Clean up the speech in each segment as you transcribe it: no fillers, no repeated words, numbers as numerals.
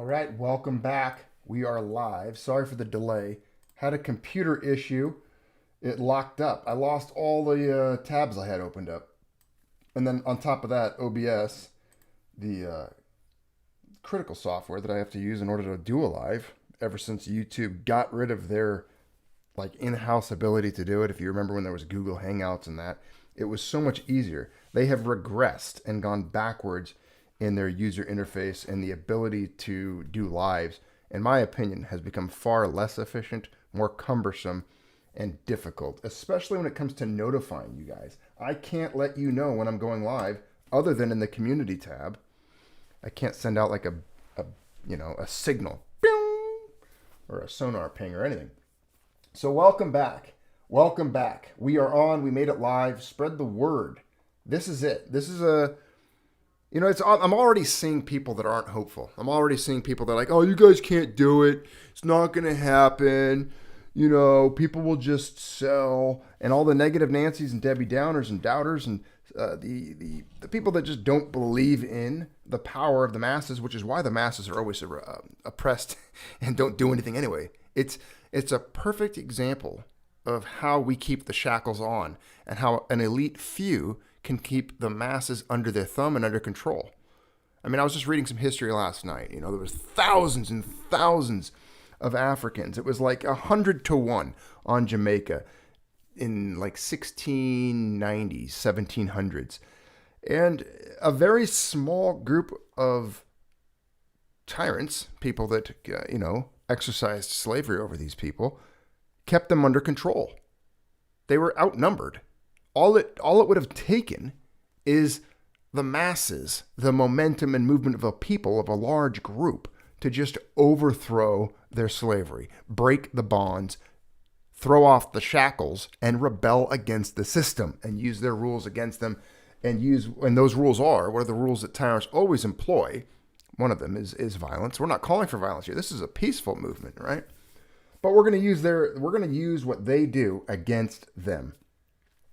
All right, welcome back. We are live. Sorry for the delay. Had a computer issue. It locked up. I lost all the tabs I had opened up. And then on top of that, OBS, the critical software that I have to use in order to do a live, ever since YouTube got rid of their in-house ability to do it. If you remember when there was Google Hangouts and that, it was so much easier. They have regressed and gone backwards in their user interface, and the ability to do lives, in my opinion, has become far less efficient, more cumbersome, and difficult, especially when it comes to notifying you guys. I can't let you know when I'm going live other than in the community tab. I can't send out like a signal or a sonar ping or anything. So welcome back. Welcome back. We are on. We made it live. Spread the word. This is it. This is I'm already seeing people that aren't hopeful. I'm already seeing people that are like, oh, you guys can't do it. It's not going to happen. People will just sell. And all the negative Nancys and Debbie Downers and doubters and the people that just don't believe in the power of the masses, which is why the masses are always oppressed and don't do anything anyway. It's a perfect example of how we keep the shackles on and how an elite few can keep the masses under their thumb and under control. I mean, I was just reading some history last night. there was thousands and thousands of Africans. It was like 100 to 1 on Jamaica in 1690s, 1700s. And a very small group of tyrants, people that, exercised slavery over these people, kept them under control. They were outnumbered. All it would have taken is the masses, the momentum and movement of a people, of a large group, to just overthrow their slavery, break the bonds, throw off the shackles, and rebel against the system and use their rules against them. And those rules are, what are the rules that tyrants always employ? One of them is violence. We're not calling for violence here. This is a peaceful movement, right? But we're going to use what they do against them.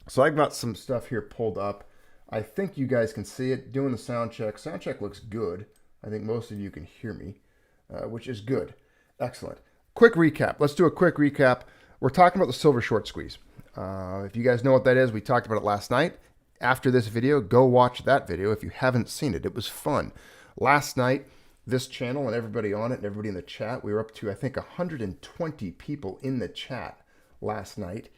So I've got some stuff here pulled up. I think you guys can see it. Doing the sound check. Sound check looks good. I think most of you can hear me, which is good. Excellent. Quick recap. Let's do a quick recap. We're talking about the silver short squeeze. If you guys know what that is, we talked about it last night. After this video, go watch that video if you haven't seen it. It was fun. Last night, this channel and everybody on it and everybody in the chat, we were up to, I think, 120 people in the chat last night.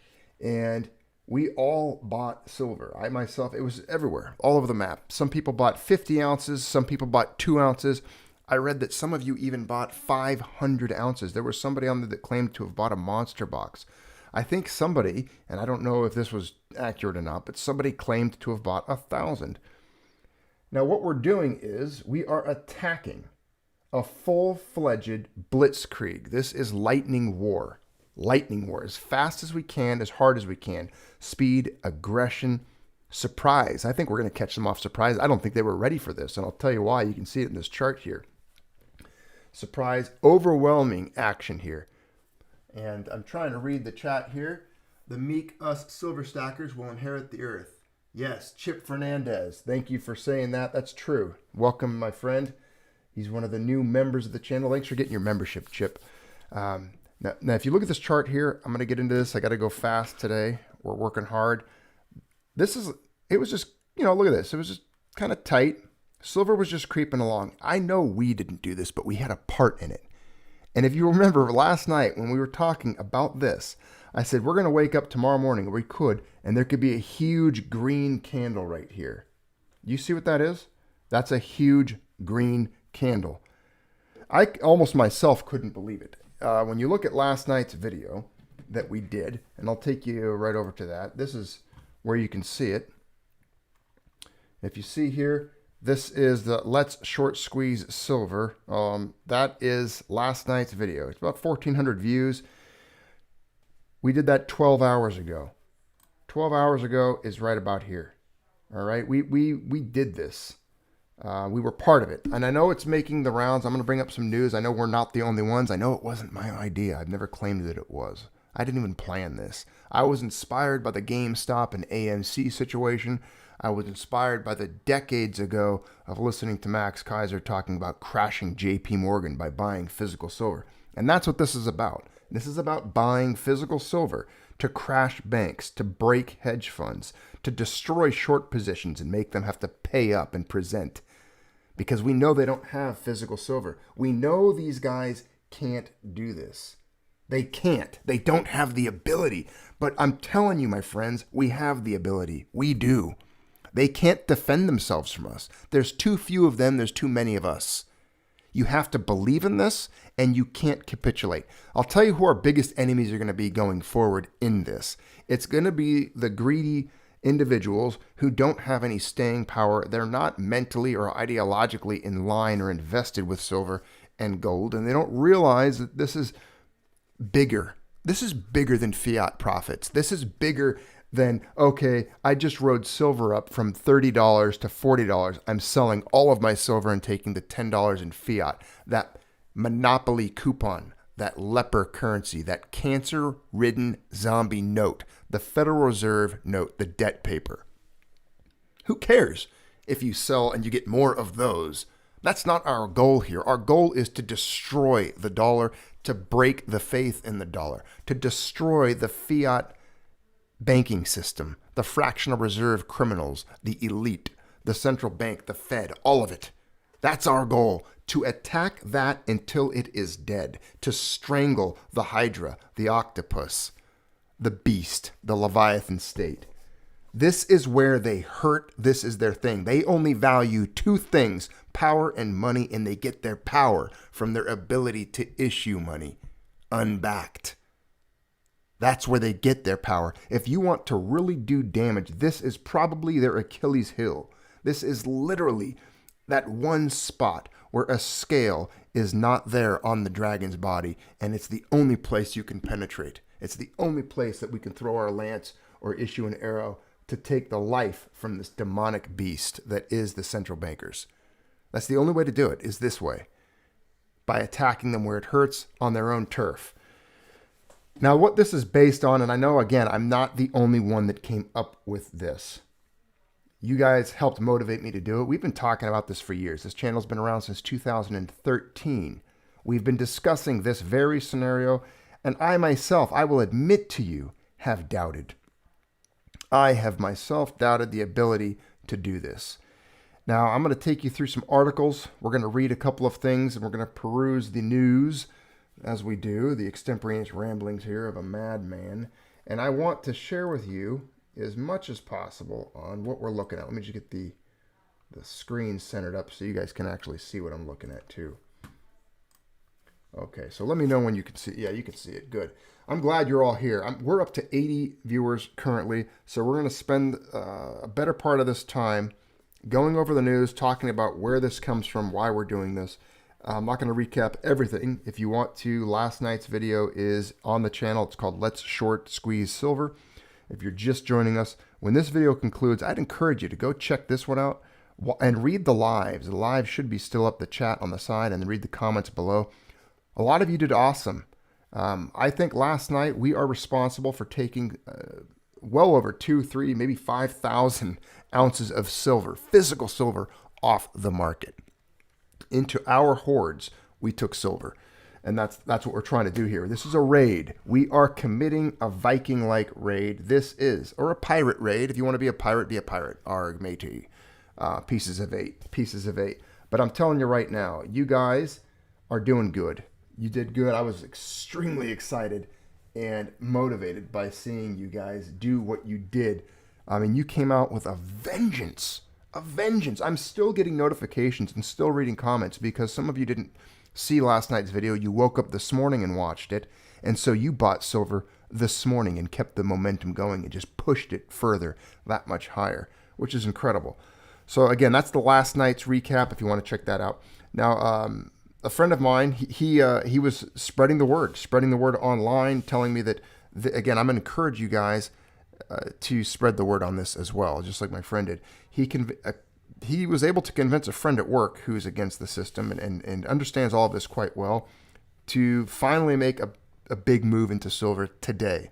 And we all bought silver. I myself, it was everywhere, all over the map. Some people bought 50 ounces. Some people bought 2 ounces. I read that some of you even bought 500 ounces. There was somebody on there that claimed to have bought a monster box. I think somebody, and I don't know if this was accurate or not, but somebody claimed to have bought 1,000. Now what we're doing is we are attacking a full-fledged blitzkrieg. This is lightning war. Lightning war, as fast as we can, as hard as we can. Speed, aggression, surprise. I think we're going to catch them off surprise. I don't think they were ready for this, and I'll tell you why. You can see it in this chart here. Surprise, overwhelming action here. And I'm trying to read the chat here. The meek us silver stackers will inherit the earth. Yes, Chip Fernandez. Thank you for saying that. That's true. Welcome, my friend. He's one of the new members of the channel. Thanks for getting your membership, Chip. Now, if you look at this chart here, I'm going to get into this. I got to go fast today. We're working hard. It was just, look at this. It was just kind of tight. Silver was just creeping along. I know we didn't do this, but we had a part in it. And if you remember last night when we were talking about this, I said, we're going to wake up tomorrow morning, or we could, and there could be a huge green candle right here. You see what that is? That's a huge green candle. I almost myself couldn't believe it. When you look at last night's video that we did, and I'll take you right over to that. This is where you can see it. If you see here, this is the Let's Short Squeeze Silver. That is last night's video. It's about 1,400 views. We did that 12 hours ago. 12 hours ago is right about here. All right, we did this. We were part of it. And I know it's making the rounds. I'm going to bring up some news. I know we're not the only ones. I know it wasn't my idea. I've never claimed that it was. I didn't even plan this. I was inspired by the GameStop and AMC situation. I was inspired by the decades ago of listening to Max Kaiser talking about crashing JP Morgan by buying physical silver. And that's what this is about. This is about buying physical silver to crash banks, to break hedge funds, to destroy short positions and make them have to pay up and present. Because we know they don't have physical silver. We know these guys can't do this. They can't. They don't have the ability. But I'm telling you, my friends, we have the ability. We do. They can't defend themselves from us. There's too few of them. There's too many of us. You have to believe in this, and you can't capitulate. I'll tell you who our biggest enemies are going to be going forward in this. It's going to be the greedy individuals who don't have any staying power. They're not mentally or ideologically in line or invested with silver and gold, and they don't realize that this is bigger. This is bigger than fiat profits. This is bigger than, okay, I just rode silver up from $30 to $40. I'm selling all of my silver and taking the $10 in fiat. That monopoly coupon, that leper currency, that cancer-ridden zombie note, the Federal Reserve note, the debt paper. Who cares if you sell and you get more of those? That's not our goal here. Our goal is to destroy the dollar, to break the faith in the dollar, to destroy the fiat banking system, the fractional reserve criminals, the elite, the central bank, the Fed, all of it. That's our goal, to attack that until it is dead, to strangle the Hydra, the octopus, the beast, the Leviathan state. This is where they hurt. This is their thing. They only value two things, power and money, and they get their power from their ability to issue money, unbacked. That's where they get their power. If you want to really do damage, this is probably their Achilles heel. This is literally that one spot where a scale is not there on the dragon's body, and it's the only place you can penetrate. It's the only place that we can throw our lance or issue an arrow to take the life from this demonic beast that is the central bankers. That's the only way to do it, is this way, by attacking them where it hurts on their own turf. Now, what this is based on, and I know, again, I'm not the only one that came up with this. You guys helped motivate me to do it. We've been talking about this for years. This channel's been around since 2013. We've been discussing this very scenario, and I myself, I will admit to you, have doubted. I have myself doubted the ability to do this. Now, I'm going to take you through some articles. We're going to read a couple of things, and we're going to peruse the news as we do, the extemporaneous ramblings here of a madman. And I want to share with you as much as possible on what we're looking at. Let me just get the screen centered up so you guys can actually see what I'm looking at too. Okay, so let me know when you can see. Yeah, you can see it. Good. I'm glad you're all here. We're up to 80 viewers currently, so we're going to spend a better part of this time going over the news, talking about where this comes from, why we're doing this. I'm not going to recap everything. If you want to, last night's video is on the channel. It's called Let's Short Squeeze Silver. If you're just joining us, when this video concludes, I'd encourage you to go check this one out and read the lives. The lives should be still up, the chat on the side, and then read the comments below. A lot of you did awesome. I think last night we are responsible for taking well over 2, 3, maybe 5,000 ounces of silver, physical silver, off the market. Into our hoards, we took silver. And that's what we're trying to do here. This is a raid. We are committing a Viking-like raid. This is, or a pirate raid. If you want to be a pirate, be a pirate. Arg, matey. Pieces of 8. Pieces of 8. But I'm telling you right now, you guys are doing good. You did good. I was extremely excited and motivated by seeing you guys do what you did. I mean, you came out with a vengeance. A vengeance. I'm still getting notifications and still reading comments because some of you didn't see last night's video. You woke up this morning and watched it. And so you bought silver this morning and kept the momentum going and just pushed it further that much higher, which is incredible. So again, that's the last night's recap if you want to check that out. Now, a friend of mine, he was spreading the word online, telling me that, again, I'm going to encourage you guys to spread the word on this as well, just like my friend did. He was able to convince a friend at work who's against the system and understands all of this quite well to finally make a big move into silver today.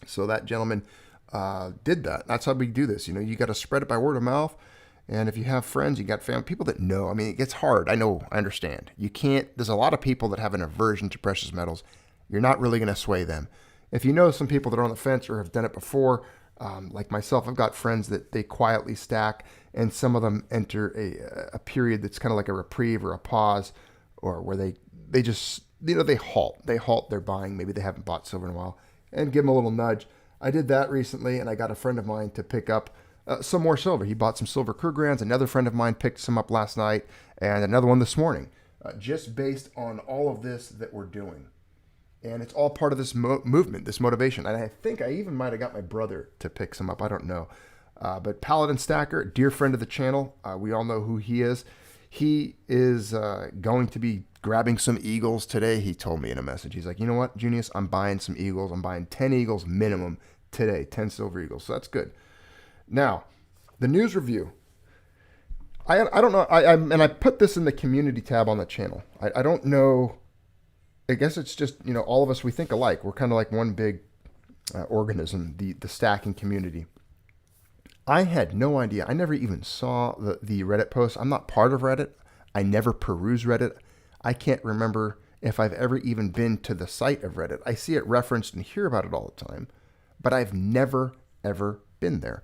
So that gentleman did that. That's how we do this. You got to spread it by word of mouth. And if you have friends, you got family, people that know. I mean, it gets hard. I know, I understand. You can't, there's a lot of people that have an aversion to precious metals. You're not really going to sway them. If you know some people that are on the fence or have done it before, like myself, I've got friends that they quietly stack, and some of them enter a period that's kind of like a reprieve or a pause, or where they just, they halt. They halt their buying. Maybe they haven't bought silver in a while, and give them a little nudge. I did that recently, and I got a friend of mine to pick up some more silver. He bought some silver Krugerrands. Another friend of mine picked some up last night, and another one this morning, just based on all of this that we're doing. And it's all part of this movement, this motivation. And I think I even might have got my brother to pick some up. I don't know. But Paladin Stacker, dear friend of the channel, we all know who he is. He is going to be grabbing some Eagles today. He told me in a message. He's like, you know what, Junius, I'm buying some Eagles. I'm buying 10 Eagles minimum today, 10 silver Eagles. So that's good. Now, the news review. I don't know. I put this in the community tab on the channel. I don't know. I guess it's just, all of us, we think alike. We're kind of like one big organism, the stacking community. I had no idea. I never even saw the Reddit post. I'm not part of Reddit. I never peruse Reddit. I can't remember if I've ever even been to the site of Reddit. I see it referenced and hear about it all the time, but I've never, ever been there.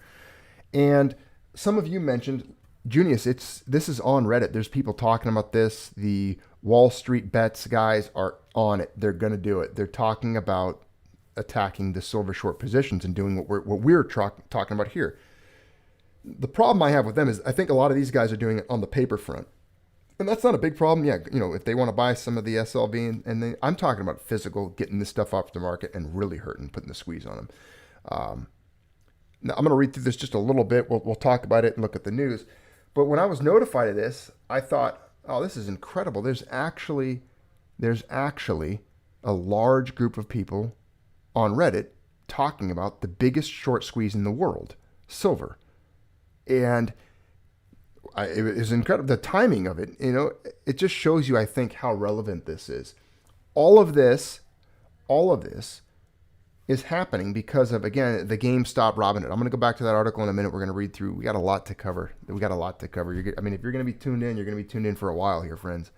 And some of you mentioned, Junius, this is on Reddit. There's people talking about this. The Wall Street Bets guys are on it. They're going to do it. They're talking about attacking the silver short positions and doing what we're talking about here. The problem I have with them is I think a lot of these guys are doing it on the paper front. And that's not a big problem. Yeah, if they want to buy some of the SLV, I'm talking about physical, getting this stuff off the market and really hurting, putting the squeeze on them. Now, I'm going to read through this just a little bit. We'll talk about it and look at the news. But when I was notified of this, I thought, oh, this is incredible. There's actually a large group of people on Reddit talking about the biggest short squeeze in the world, silver. And it was incredible. The timing of it, it just shows you, I think, how relevant this is. All of this is happening because of, again, the GameStop Robinhood. I'm going to go back to that article in a minute. We're going to read through. We got a lot to cover. If you're going to be tuned in, you're going to be tuned in for a while here, friends.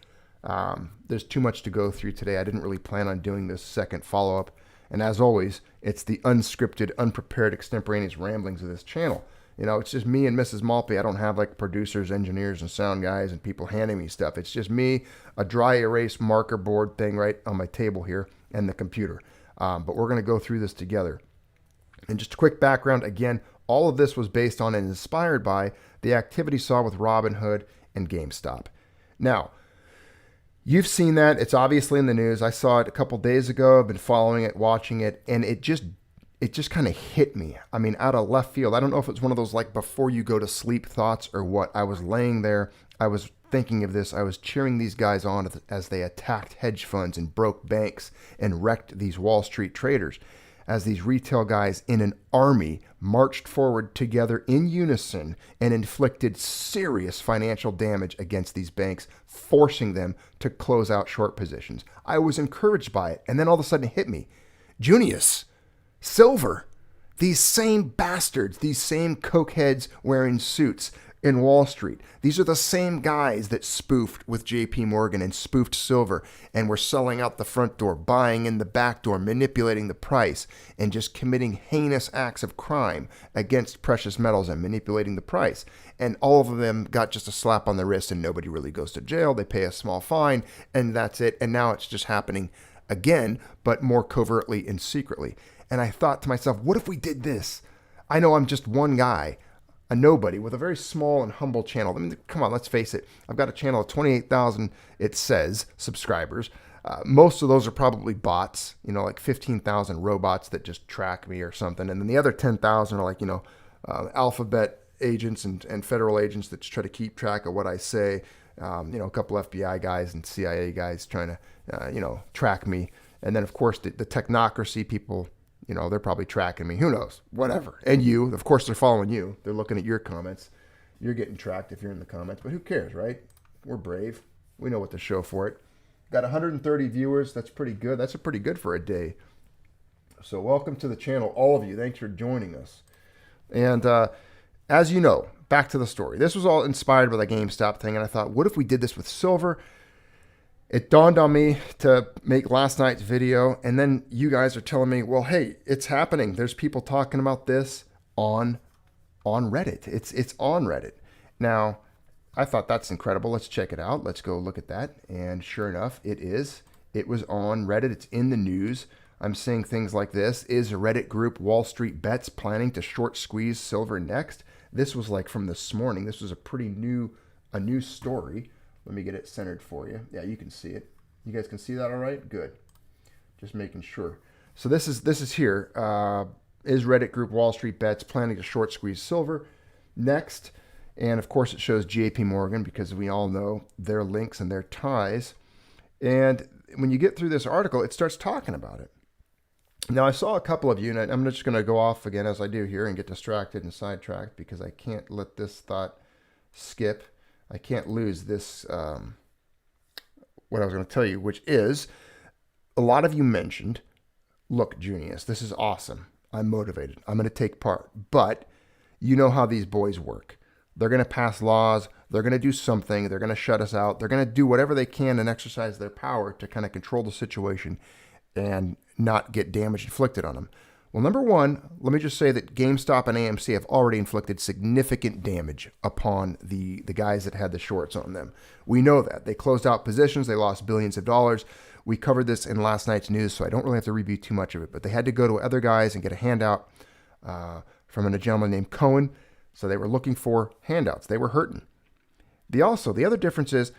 There's too much to go through today. I didn't really plan on doing this second follow-up. And as always, it's the unscripted, unprepared, extemporaneous ramblings of this channel. It's just me and Mrs. Maltby. I don't have like producers, engineers, and sound guys and people handing me stuff. It's just me, a dry erase marker board thing right on my table here, and the computer. But we're going to go through this together. And just a quick background, again, all of this was based on and inspired by the activity saw with Robinhood and GameStop. Now, you've seen that. It's obviously in the news. I saw it a couple days ago. I've been following it, watching it, and it just kind of hit me. I mean, out of left field. I don't know if it's one of those like before you go to sleep thoughts or what. I was laying there. I was thinking of this. I was cheering these guys on as they attacked hedge funds and broke banks and wrecked these Wall Street traders, as these retail guys in an army marched forward together in unison and inflicted serious financial damage against these banks, forcing them to close out short positions. I was encouraged by it. And then all of a sudden it hit me. Junius, silver, these same bastards, these same cokeheads wearing suits in Wall Street. These are the same guys that spoofed with JP Morgan and spoofed silver and were selling out the front door, buying in the back door, manipulating the price, and just committing heinous acts of crime against precious metals and manipulating the price. And all of them got just a slap on the wrist and nobody really goes to jail. They pay a small fine and that's it. And now it's just happening again, but more covertly and secretly. And I thought to myself, what if we did this? I know I'm just one guy, a nobody with a very small and humble channel. I mean, come on, let's face it. I've got a channel of 28,000, it says, subscribers. Most of those are probably bots, like 15,000 robots that just track me or something. And then the other 10,000 are like, alphabet agents and federal agents that just try to keep track of what I say. A couple FBI guys and CIA guys trying to, track me. And then, of course, the technocracy people, they're probably tracking me. Who knows? Whatever. And you, of course, they're following you. They're looking at your comments. You're getting tracked if you're in the comments. But who cares, right? We're brave. We know what to show for it. Got 130 viewers. That's pretty good. That's pretty good for a day. So welcome to the channel, all of you. Thanks for joining us. And as you know, back to the story. This was all inspired by the GameStop thing, and I thought, what if we did this with silver? It dawned on me to make last night's video, and then you guys are telling me, well, hey, it's happening. There's people talking about this on Reddit. It's on Reddit. Now, I thought that's incredible. Let's check it out. Let's go look at that. And sure enough, it is. It was on Reddit. It's in the news. I'm seeing things like this. Is Reddit group Wall Street Bets planning to short squeeze silver next? This was like from this morning. This was a new story. Let me get it centered for you. Yeah, you can see it. You guys can see that all right? Good. Just making sure. So this is here. Is Reddit group Wall Street Bets planning to short squeeze silver next? And of course it shows JP Morgan because we all know their links and their ties. And when you get through this article, it starts talking about it. Now I saw a couple of you, and I'm just going to go off again as I do here and get distracted and sidetracked because I can't let this thought skip. I can't lose this, what I was going to tell you, which is a lot of you mentioned, look, Junius, this is awesome. I'm motivated. I'm going to take part. But you know how these boys work. They're going to pass laws. They're going to do something. They're going to shut us out. They're going to do whatever they can and exercise their power to kind of control the situation and not get damage inflicted on them. Well, number one, let me just say that GameStop and AMC have already inflicted significant damage upon the guys that had the shorts on them. We know that. They closed out positions. They lost billions of dollars. We covered this in last night's news, so I don't really have to review too much of it. But they had to go to other guys and get a handout from a gentleman named Cohen. So they were looking for handouts. They were hurting. The other difference is,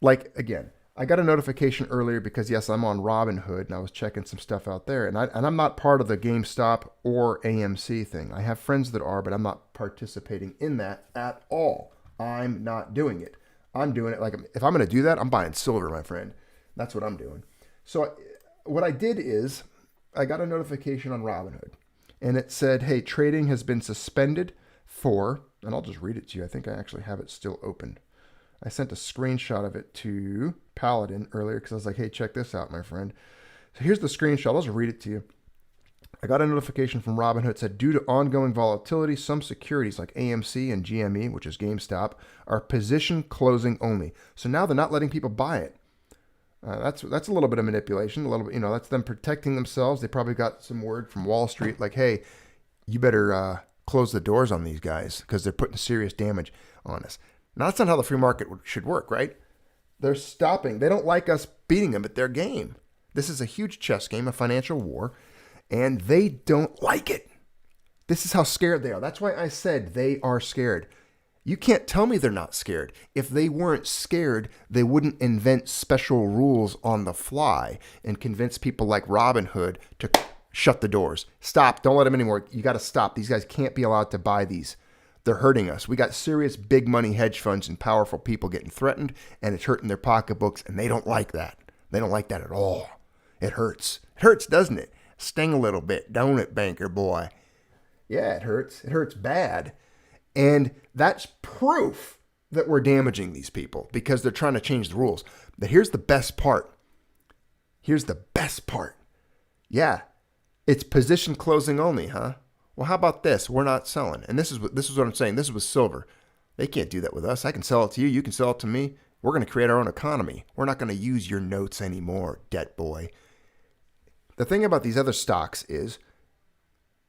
like, again, I got a notification earlier because, yes, I'm on Robinhood, and I was checking some stuff out there. And I'm not part of the GameStop or AMC thing. I have friends that are, but I'm not participating in that at all. I'm not doing it. I'm doing it like, if I'm going to do that, I'm buying silver, my friend. That's what I'm doing. So what I did is I got a notification on Robinhood, and it said, hey, trading has been suspended for, and I'll just read it to you. I think I actually have it still open. I sent a screenshot of it to Paladin earlier because I was like, hey, check this out, my friend. So here's the screenshot. I'll just read it to you. I got a notification from Robinhood. It said, due to ongoing volatility, some securities like AMC and GME, which is GameStop, are position closing only. So now they're not letting people buy it. That's a little bit of manipulation. A little bit, that's them protecting themselves. They probably got some word from Wall Street like, hey, you better close the doors on these guys because they're putting serious damage on us. Now, that's not how the free market should work, right? They're stopping. They don't like us beating them at their game. This is a huge chess game, a financial war, and they don't like it. This is how scared they are. That's why I said they are scared. You can't tell me they're not scared. If they weren't scared, they wouldn't invent special rules on the fly and convince people like Robinhood to shut the doors. Stop. Don't let them anymore. You got to stop. These guys can't be allowed to buy these. They're hurting us. We got serious big money hedge funds and powerful people getting threatened, and it's hurting their pocketbooks, and they don't like that. They don't like that at all. It hurts. It hurts, doesn't it? Sting a little bit, don't it, banker boy? Yeah, it hurts. It hurts bad. And that's proof that we're damaging these people because they're trying to change the rules. But here's the best part. Here's the best part. Yeah, it's position closing only, huh? Well, how about this? We're not selling. And this is what I'm saying. This is with silver. They can't do that with us. I can sell it to you. You can sell it to me. We're going to create our own economy. We're not going to use your notes anymore, debt boy. The thing about these other stocks is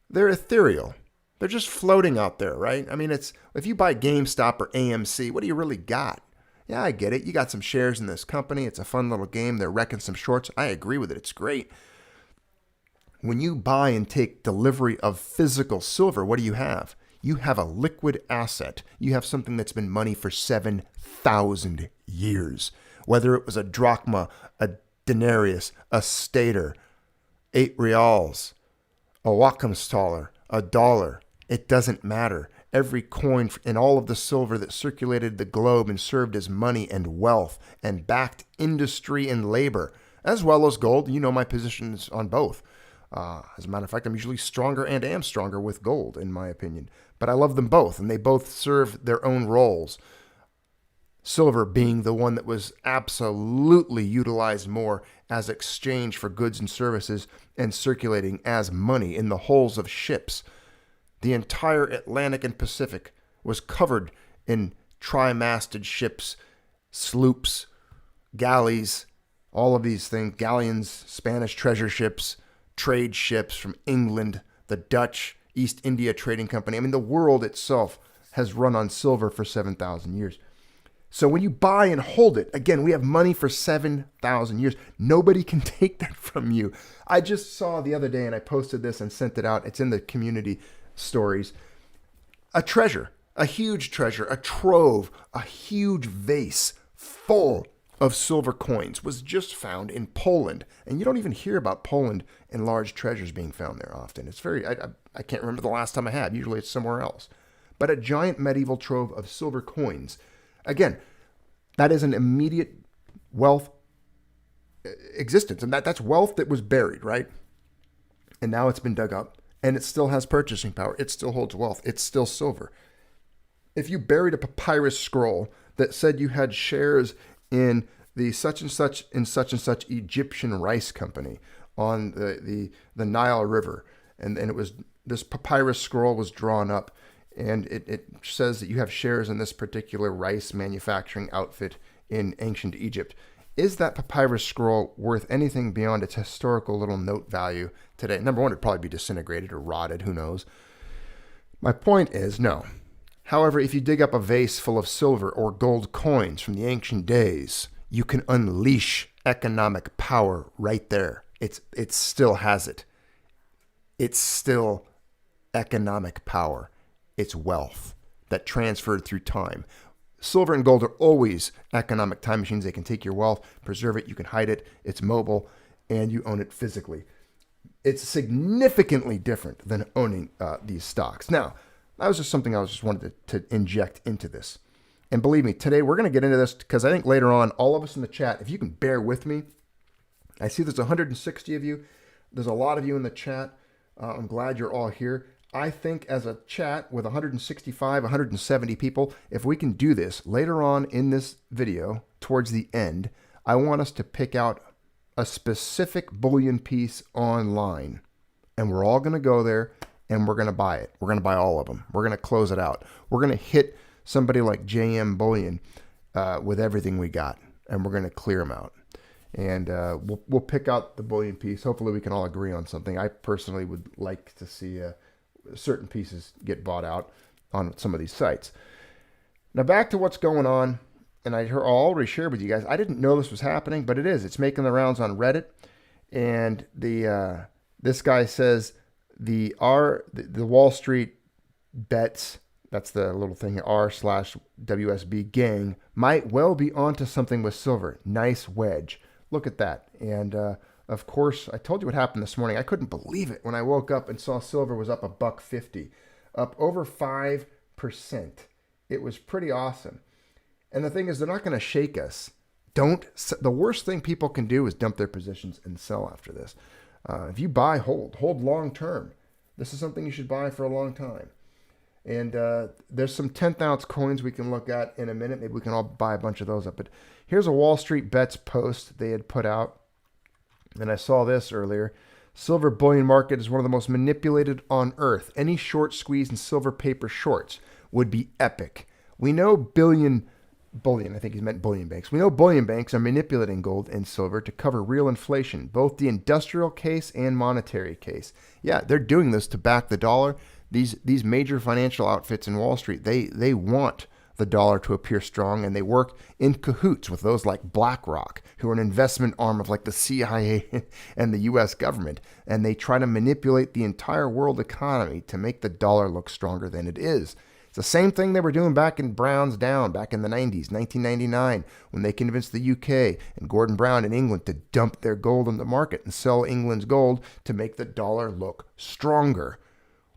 they're ethereal. They're just floating out there, right? I mean, if you buy GameStop or AMC, what do you really got? Yeah, I get it. You got some shares in this company. It's a fun little game. They're wrecking some shorts. I agree with it. It's great. When you buy and take delivery of physical silver, what do you have? You have a liquid asset. You have something that's been money for 7,000 years. Whether it was a drachma, a denarius, a stater, 8 reals, a Wacomstaler, a dollar, it doesn't matter. Every coin and all of the silver that circulated the globe and served as money and wealth and backed industry and labor, as well as gold. You know my positions on both. As a matter of fact, I'm usually stronger and am stronger with gold, in my opinion. But I love them both, and they both serve their own roles. Silver being the one that was absolutely utilized more as exchange for goods and services and circulating as money in the hulls of ships. The entire Atlantic and Pacific was covered in tri-masted ships, sloops, galleys, all of these things, galleons, Spanish treasure ships, trade ships from England, the Dutch East India Trading Company. I mean, the world itself has run on silver for 7,000 years. So when you buy and hold it, again, we have money for 7,000 years. Nobody can take that from you. I just saw the other day, and I posted this and sent it out. It's in the community stories. A treasure, a huge treasure, a trove, a huge vase full of silver coins was just found in Poland. And you don't even hear about Poland and large treasures being found there often. It's very, I can't remember the last time I have. Usually it's somewhere else. But a giant medieval trove of silver coins. Again, that is an immediate wealth existence. And that's wealth that was buried, right? And now it's been dug up. And it still has purchasing power. It still holds wealth. It's still silver. If you buried a papyrus scroll that said you had shares in the such and such Egyptian rice company on the Nile River, and it was, this papyrus scroll was drawn up, and it says that you have shares in this particular rice manufacturing outfit in ancient Egypt. Is that papyrus scroll worth anything beyond its historical little note value today? Number one, it'd probably be disintegrated or rotted, who knows? My point is, no. However, if you dig up a vase full of silver or gold coins from the ancient days, you can unleash economic power right there. It still has it. It's still economic power. It's wealth that transferred through time. Silver and gold are always economic time machines. They can take your wealth, preserve it, you can hide it, it's mobile, and you own it physically. It's significantly different than owning these stocks. Now, that was just something I just wanted to inject into this. And believe me, today we're going to get into this because I think later on, all of us in the chat, if you can bear with me, I see there's 160 of you. There's a lot of you in the chat. I'm glad you're all here. I think as a chat with 165, 170 people, if we can do this later on in this video, towards the end, I want us to pick out a specific bullion piece online. And we're all going to go there and we're going to buy it. We're going to buy all of them. We're going to close it out. We're going to hit somebody like JM Bullion with everything we got. And we're going to clear them out. And we'll pick out the bullion piece. Hopefully we can all agree on something. I personally would like to see certain pieces get bought out on some of these sites. Now back to what's going on, and I already shared with you guys. I didn't know this was happening, but it is. It's making the rounds on Reddit, and this guy says the Wall Street bets, that's the little thing, r/WSB gang, might well be onto something with silver. Nice wedge. Look at that. And of course, I told you what happened this morning. I couldn't believe it when I woke up and saw silver was up $1.50, up over 5%. It was pretty awesome. And the thing is, they're not going to shake us. The worst thing people can do is dump their positions and sell after this. If you buy, hold long term. This is something you should buy for a long time. And there's some 10th ounce coins we can look at in a minute. Maybe we can all buy a bunch of those up. But here's a Wall Street Bets post they had put out. And I saw this earlier. Silver bullion market is one of the most manipulated on earth. Any short squeeze in silver paper shorts would be epic. We know bullion, I think he meant bullion banks. We know bullion banks are manipulating gold and silver to cover real inflation, both the industrial case and monetary case. Yeah, they're doing this to back the dollar. These major financial outfits in Wall Street, they want the dollar to appear strong, and they work in cahoots with those like BlackRock, who are an investment arm of like the CIA and the U.S. government, and they try to manipulate the entire world economy to make the dollar look stronger than it is. It's the same thing they were doing back in Brown's Down, back in the 90s, 1999, when they convinced the UK and Gordon Brown in England to dump their gold in the market and sell England's gold to make the dollar look stronger.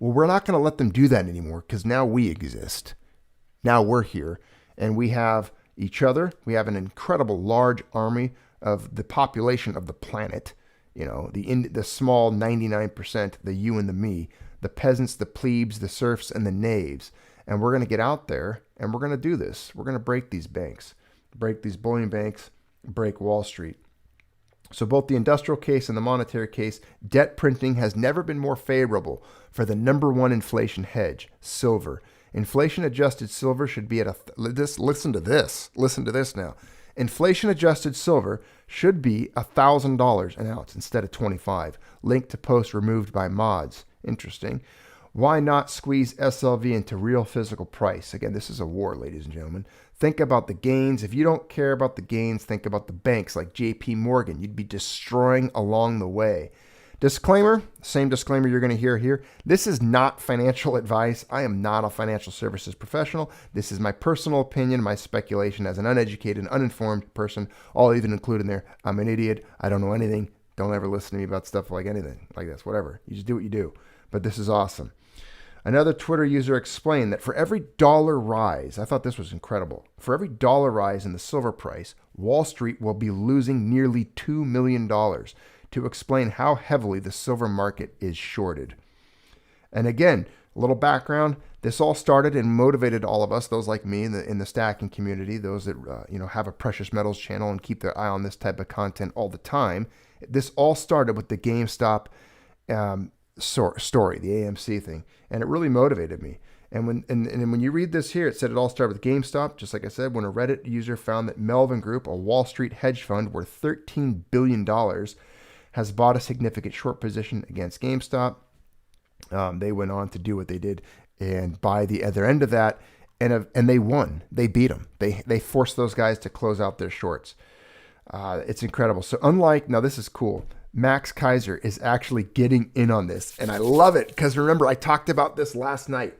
Well, we're not going to let them do that anymore because now we exist. Now we're here, and we have each other. We have an incredible large army of the population of the planet. You know, the small 99%, the you and the me, the peasants, the plebes, the serfs, and the knaves. And we're going to get out there, and we're going to do this. We're going to break these banks, break these bullion banks, break Wall Street. So both the industrial case and the monetary case, debt printing has never been more favorable for the number one inflation hedge, silver. Inflation adjusted silver should be at listen to this now. Inflation adjusted silver should be $1,000 an ounce instead of 25. Link to post removed by mods. Interesting. Why not squeeze SLV into real physical price? Again, this is a war, ladies and gentlemen. Think about the gains. If you don't care about the gains, think about the banks like JP Morgan. You'd be destroying along the way. Disclaimer, same disclaimer you're going to hear here. This is not financial advice. I am not a financial services professional. This is my personal opinion, my speculation as an uneducated, uninformed person. I'll even include in there, I'm an idiot. I don't know anything. Don't ever listen to me about stuff like anything like this, whatever. You just do what you do. But this is awesome. Another Twitter user explained that for every dollar rise, I thought this was incredible. For every dollar rise in the silver price, Wall Street will be losing nearly $2 million to explain how heavily the silver market is shorted. And again, a little background. This all started and motivated all of us, those like me in the stacking community, those that have a precious metals channel and keep their eye on this type of content all the time. This all started with the GameStop story, the AMC thing, and it really motivated me. And when you read this here, it said it all started with GameStop. Just like I said, when a Reddit user found that Melvin Group, a Wall Street hedge fund worth $13 billion, has bought a significant short position against GameStop, they went on to do what they did, and by the other end of that, and they won. They beat them. They forced those guys to close out their shorts. It's incredible. So now this is cool. Max Kaiser is actually getting in on this, and I love it because remember, I talked about this last night.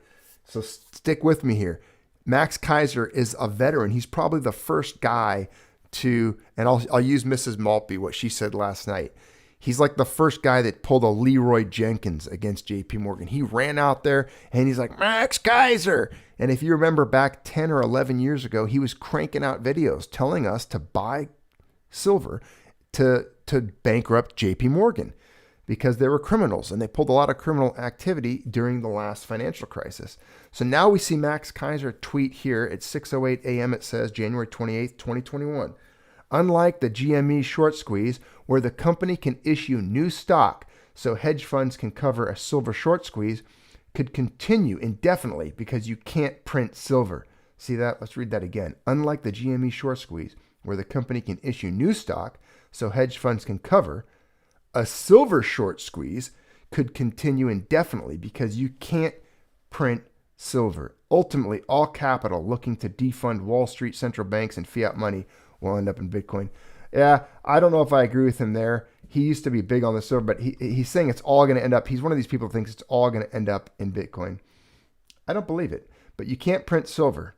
So stick with me here. Max Kaiser is a veteran. He's probably the first guy to, and I'll use Mrs. Maltby, what she said last night. He's like the first guy that pulled a Leroy Jenkins against JP Morgan. He ran out there and he's like, Max Kaiser. And if you remember back 10 or 11 years ago, he was cranking out videos telling us to buy silver to bankrupt JP Morgan because they were criminals and they pulled a lot of criminal activity during the last financial crisis. So now we see Max Kaiser tweet here at 6:08 a.m. It says January 28th, 2021. Unlike the GME short squeeze, where the company can issue new stock so hedge funds can cover a silver short squeeze, could continue indefinitely because you can't print silver. See that? Let's read that again. Unlike the GME short squeeze, where the company can issue new stock so hedge funds can cover, a silver short squeeze could continue indefinitely because you can't print silver. Ultimately, all capital looking to defund Wall Street central banks and fiat money will end up in Bitcoin. Yeah, I don't know if I agree with him there. He used to be big on the silver, but he's saying it's all going to end up. He's one of these people who thinks it's all going to end up in Bitcoin. I don't believe it, but you can't print silver.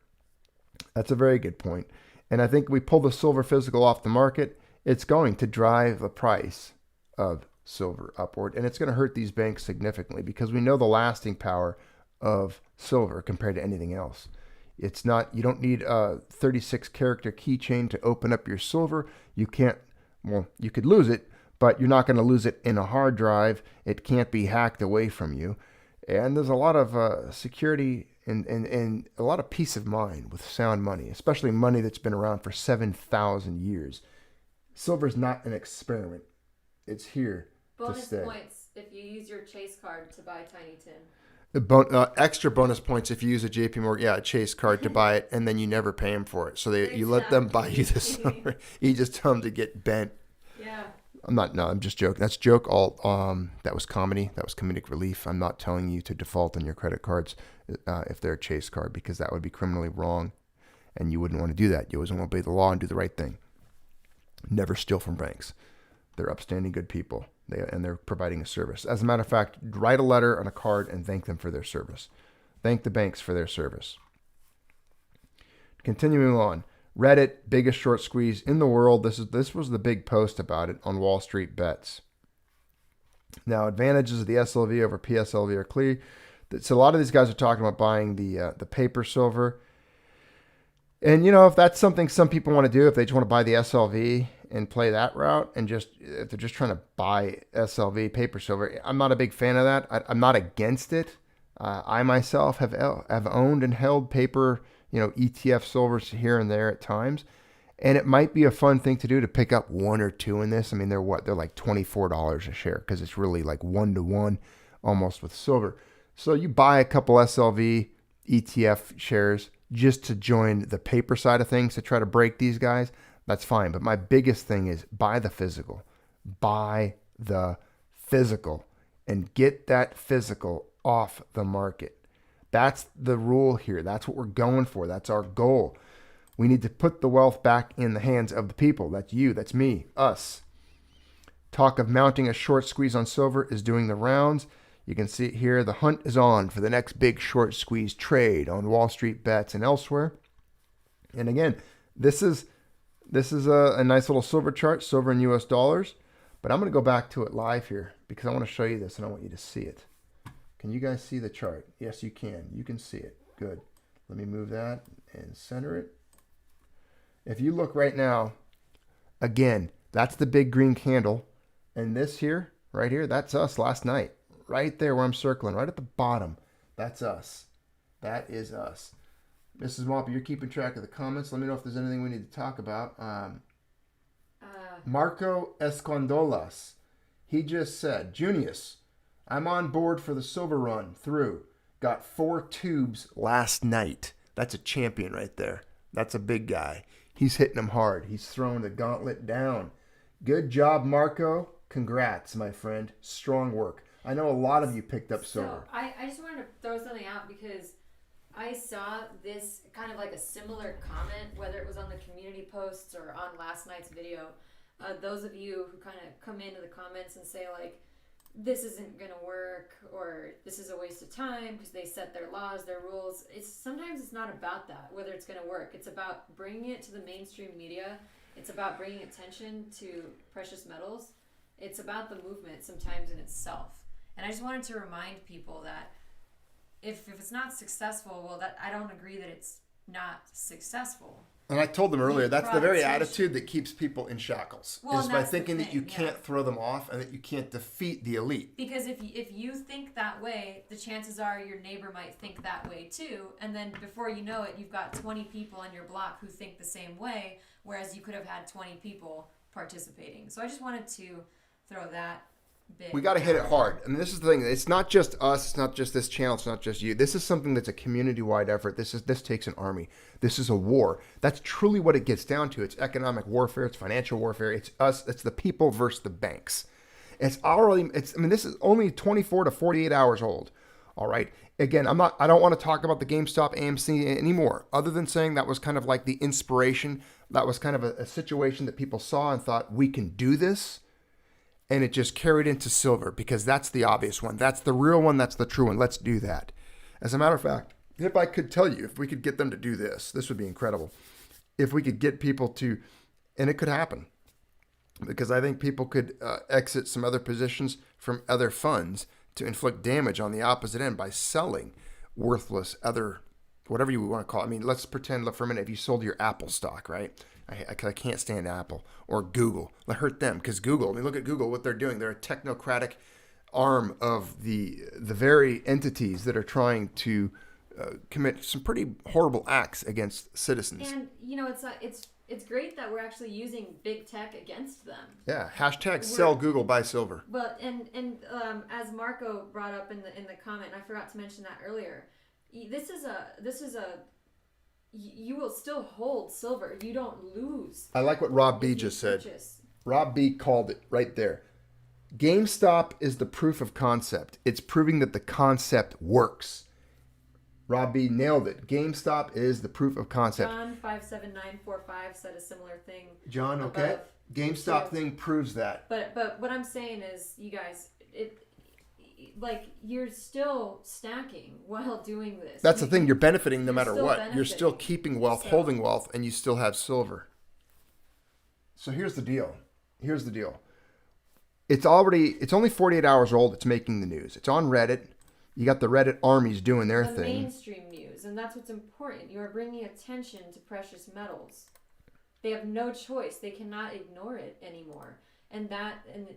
That's a very good point. And I think we pull the silver physical off the market, it's going to drive the price of silver upward, and it's going to hurt these banks significantly because we know the lasting power of silver compared to anything else. It's not, you don't need a 36 character keychain to open up your silver. You can't, well, you could lose it, but you're not going to lose it in a hard drive. It can't be hacked away from you. And there's a lot of security and a lot of peace of mind with sound money, especially money that's been around for 7,000 years. Silver is not an experiment. It's here to stay. Bonus points if you use your Chase card to buy Tiny Tim. Extra bonus points if you use a JP Morgan, a Chase card to buy it, and then you never pay them for it. So you let them buy you the silver. You just tell them to get bent. Yeah. I'm just joking. That's joke. That was comedy. That was comedic relief. I'm not telling you to default on your credit cards if they're a Chase card, because that would be criminally wrong, and you wouldn't want to do that. You always want to obey the law and do the right thing. Never steal from banks. They're upstanding, good people. They're providing a service. As a matter of fact, write a letter on a card and thank them for their service. Thank the banks for their service. Continuing on, Reddit, biggest short squeeze in the world. This was the big post about it on Wall Street Bets. Now, advantages of the SLV over PSLV are clear. So a lot of these guys are talking about buying the paper silver. And, if that's something some people want to do, if they just want to buy the SLV and play that route, and if they're just trying to buy SLV paper silver, I'm not a big fan of that. I'm not against it. I myself have owned and held paper, ETF silvers here and there at times. And it might be a fun thing to do to pick up one or two in this. I mean, they're what? They're like $24 a share because it's really like 1-to-1 almost with silver. So you buy a couple SLV ETF shares just to join the paper side of things to try to break these guys. That's fine. But my biggest thing is buy the physical. Buy the physical and get that physical off the market. That's the rule here. That's what we're going for. That's our goal. We need to put the wealth back in the hands of the people. That's you. That's me. Us. Talk of mounting a short squeeze on silver is doing the rounds. You can see it here. The hunt is on for the next big short squeeze trade on Wall Street Bets and elsewhere. And again, this is a nice little silver chart, silver in US dollars. But I'm going to go back to it live here because I want to show you this and I want you to see it. Can you guys see the chart? Yes, you can. You can see it. Good. Let me move that and center it. If you look right now, again, that's the big green candle. And this here, right here, that's us last night. Right there where I'm circling, right at the bottom. That's us. That is us. Mrs. Maltby, you're keeping track of the comments. Let me know if there's anything we need to talk about. Marco Escondolas. He just said, Junius, I'm on board for the silver run through. Got 4 tubes last night. That's a champion right there. That's a big guy. He's hitting them hard. He's throwing the gauntlet down. Good job, Marco. Congrats, my friend. Strong work. I know a lot of you picked up silver. So I just wanted to throw something out because I saw this kind of like a similar comment, whether it was on the community posts or on last night's video. Those of you who kind of come into the comments and say like, this isn't going to work or this is a waste of time because they set their laws, their rules. Sometimes it's not about that, whether it's going to work. It's about bringing it to the mainstream media. It's about bringing attention to precious metals. It's about the movement sometimes in itself. And I just wanted to remind people that if it's not successful, well, that I don't agree that it's not successful. And I told them earlier, that's the very attitude that keeps people in shackles. Well, is by thinking that you can't throw them off and that you can't defeat the elite. Because if you think that way, the chances are your neighbor might think that way too. And then before you know it, you've got 20 people on your block who think the same way, whereas you could have had 20 people participating. So I just wanted to throw that bit. We got to hit it hard. I mean, this is the thing. It's not just us. It's not just this channel. It's not just you. This is something that's a community-wide effort. This takes an army. This is a war. That's truly what it gets down to. It's economic warfare. It's financial warfare. It's us. It's the people versus the banks. This is only 24 to 48 hours old. All right. Again, I don't want to talk about the GameStop AMC anymore, other than saying that was kind of like the inspiration. That was kind of a situation that people saw and thought, we can do this. And it just carried into silver because that's the obvious one. That's the real one. That's the true one. Let's do that. As a matter of fact, if I could tell you, if we could get them to do this would be incredible. If we could get people to, and it could happen, because I think people could exit some other positions from other funds to inflict damage on the opposite end by selling worthless other, whatever you want to call it. I mean, let's pretend for a minute if you sold your Apple stock, right? I can't stand Apple or Google. I hurt them because Google, I mean, look at Google, what they're doing. They're a technocratic arm of the very entities that are trying to commit some pretty horrible acts against citizens. And, it's great that we're actually using big tech against them. Yeah, hashtag sell Google, buy silver. But, and as Marco brought up in the comment, and I forgot to mention that earlier, this is a you will still hold silver. You don't lose. I like what Rob B just said. Rob B called it right there. GameStop is the proof of concept. It's proving that the concept works. Rob B nailed it. GameStop is the proof of concept. John 57945 said a similar thing. John, okay. GameStop thing proves that. But what I'm saying is, you guys, you're still stacking while doing this. That's the thing. You're benefiting no matter what. You're still keeping wealth, holding wealth, and you still have silver. So here's the deal. It's only 48 hours old. It's making the news. It's on Reddit. You got the Reddit armies doing their thing. Mainstream news, and that's what's important. You are bringing attention to precious metals. They have no choice. They cannot ignore it anymore. And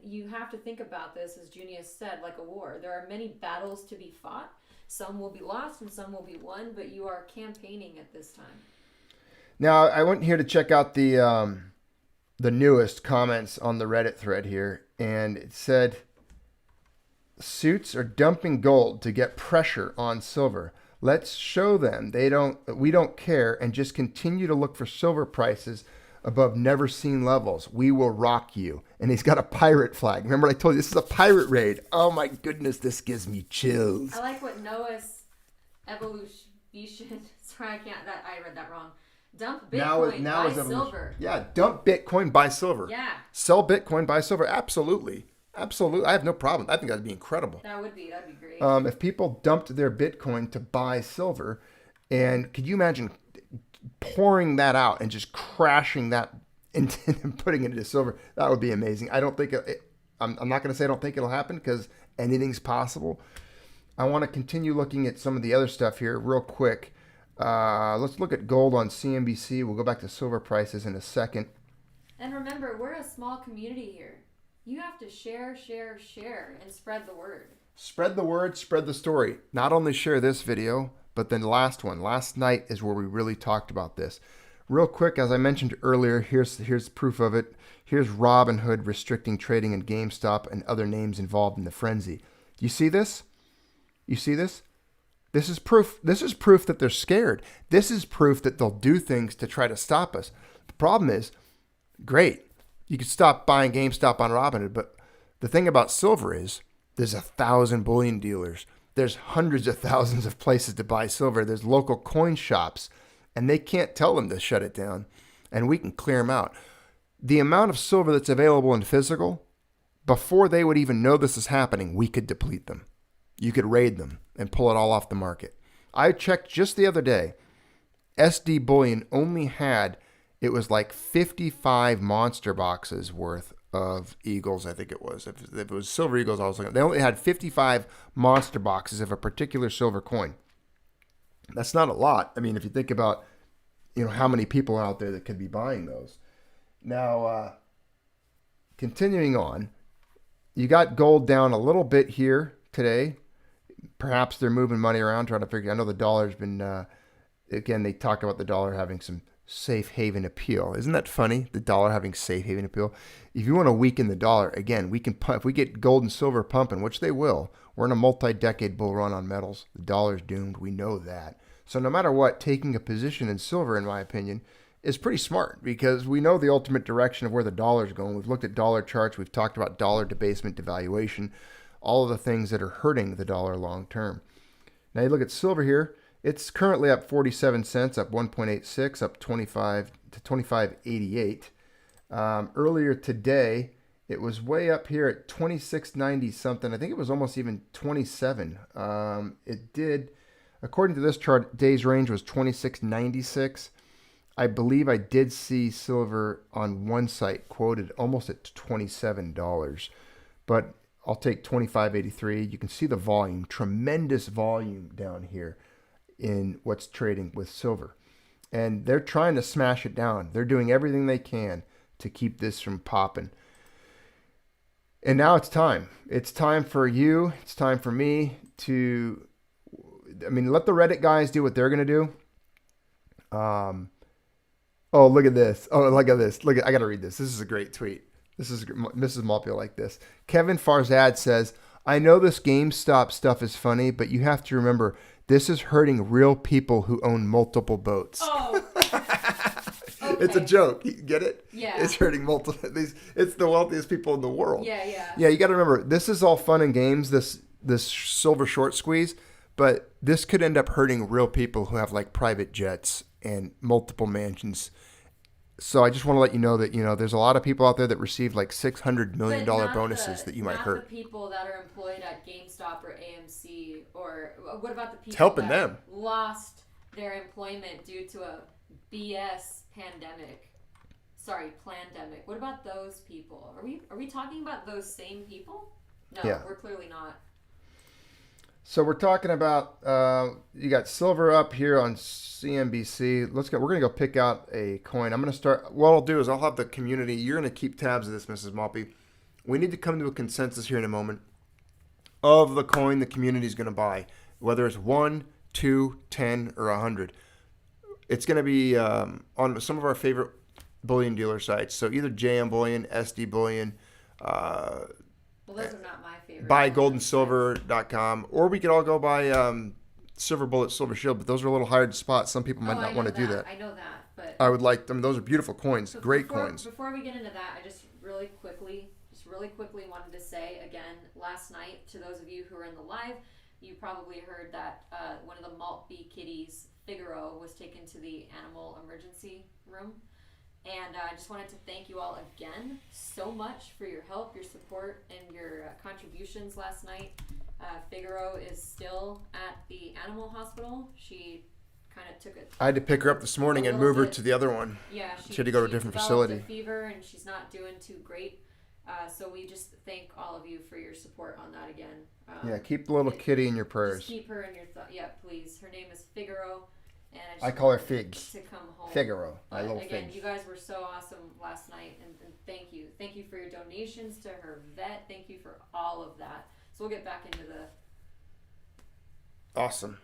you have to think about this, as Junius said, like a war. There are many battles to be fought. Some will be lost and some will be won, but you are campaigning at this time. Now I went here to check out the newest comments on the Reddit thread here, and it said suits are dumping gold to get pressure on silver. Let's show them we don't care and just continue to look for silver prices above never seen levels. We will rock you. And he's got a pirate flag. Remember I told you this is a pirate raid. Oh my goodness, this gives me chills. I like what Noah's evolution. Sorry, I read that wrong. Dump Bitcoin, buy silver. Yeah, dump Bitcoin, buy silver. Yeah. Sell Bitcoin, buy silver. Absolutely. Absolutely. I have no problem. I think that'd be incredible. That'd be great. If people dumped their Bitcoin to buy silver, and could you imagine pouring that out and just crashing that into and putting it into silver? That would be amazing. I don't think I'm not going to say I don't think it'll happen because anything's possible. I want to continue looking at some of the other stuff here real quick. Let's look at gold on CNBC. We'll go back to silver prices in a second. And remember, we're a small community here. You have to share, and spread the word. Spread the word, spread the story. Not only share this video, but then last one. Last night is where we really talked about this. Real quick, as I mentioned earlier, here's proof of it. Here's Robinhood restricting trading in GameStop and other names involved in the frenzy. You see this? You see this? This is proof. This is proof that they're scared. This is proof that they'll do things to try to stop us. The problem is, great, you can stop buying GameStop on Robinhood, but the thing about silver is there's 1,000 bullion dealers. There's hundreds of thousands of places to buy silver. There's local coin shops, and they can't tell them to shut it down, and we can clear them out. The amount of silver that's available in physical, before they would even know this is happening, we could deplete them. You could raid them and pull it all off the market. I checked just the other day. SD Bullion only had, it was like 55 monster boxes worth of Eagles, I think it was. If it was Silver Eagles, I was looking. They only had 55 monster boxes of a particular silver coin. That's not a lot. I mean, if you think about, how many people are out there that could be buying those. Now, continuing on, you got gold down a little bit here today. Perhaps they're moving money around, trying to figure. I know the dollar's been. Again, they talk about the dollar having some safe haven appeal. Isn't that funny? The dollar having safe haven appeal. If you want to weaken the dollar, again, we can pump. If we get gold and silver pumping, which they will, we're in a multi-decade bull run on metals. The dollar's doomed. We know that. So no matter what, taking a position in silver, in my opinion, is pretty smart because we know the ultimate direction of where the dollar's going. We've looked at dollar charts. We've talked about dollar debasement, devaluation, all of the things that are hurting the dollar long term. Now you look at silver here. It's currently up 47 cents, up 1.86, up 25 to 25.88. Earlier today, it was way up here at 26.90 something. I think it was almost even 27. It did, according to this chart, day's range was 26.96. I believe I did see silver on one site quoted almost at $27, but I'll take 25.83. You can see the volume, tremendous volume down here in what's trading with silver. And they're trying to smash it down. They're doing everything they can to keep this from popping. And now it's time. It's time for you. It's time for me to, let the Reddit guys do what they're going to do. Oh, look at this. Oh, look at this. I got to read this. This is a great tweet. Mrs. Maltby will like this. Kevin Farzad says, I know this GameStop stuff is funny, but you have to remember, this is hurting real people who own multiple boats. Oh. Okay. It's a joke. You get it? Yeah. It's hurting multiple. It's the wealthiest people in the world. Yeah. Yeah, you got to remember, this is all fun and games, this silver short squeeze, but this could end up hurting real people who have like private jets and multiple mansions. So I just want to let you know that, there's a lot of people out there that receive like $600 million bonuses that you might hurt. Not the people that are employed at GameStop or AMC, or what about the people it's helping that them. Lost their employment due to a BS pandemic? Sorry, plandemic. What about those people? Are we talking about those same people? No, yeah. We're clearly not. So we're talking about, you got silver up here on CNBC. We're going to go pick out a coin. I'm going to start, what I'll do is I'll have the community. You're going to keep tabs of this, Mrs. Maltby. We need to come to a consensus here in a moment of the coin the community is going to buy, whether it's 1, 2, 10, or 100. It's going to be on some of our favorite bullion dealer sites. So either JM Bullion, SD Bullion, Well, those are not my favorite. buygoldensilver.com, or we could all go by Silver Bullet, Silver Shield, but those are a little hard to spot. Some people might not want to do that. I know that, but I would like them. Those are beautiful coins, great coins. Before we get into that, I just really quickly wanted to say again, last night, to those of you who were in the live, you probably heard that one of the Maltby kitties, Figaro, was taken to the animal emergency room. And I just wanted to thank you all again so much for your help, your support, and your contributions last night. Figaro is still at the animal hospital. She kind of took it. I had to pick her up this morning and move her to the other one. Yeah, she had to go to a different facility. A fever, and she's not doing too great. So we just thank all of you for your support on that again. Yeah, keep the little kitty in your prayers. Just keep her in your thoughts. Yeah, please. Her name is Figaro. And I call her Figs. To come home. Figaro, my little again, Figs. You guys were so awesome last night, and thank you. Thank you for your donations to her vet. Thank you for all of that. So we'll get back into the... Awesome.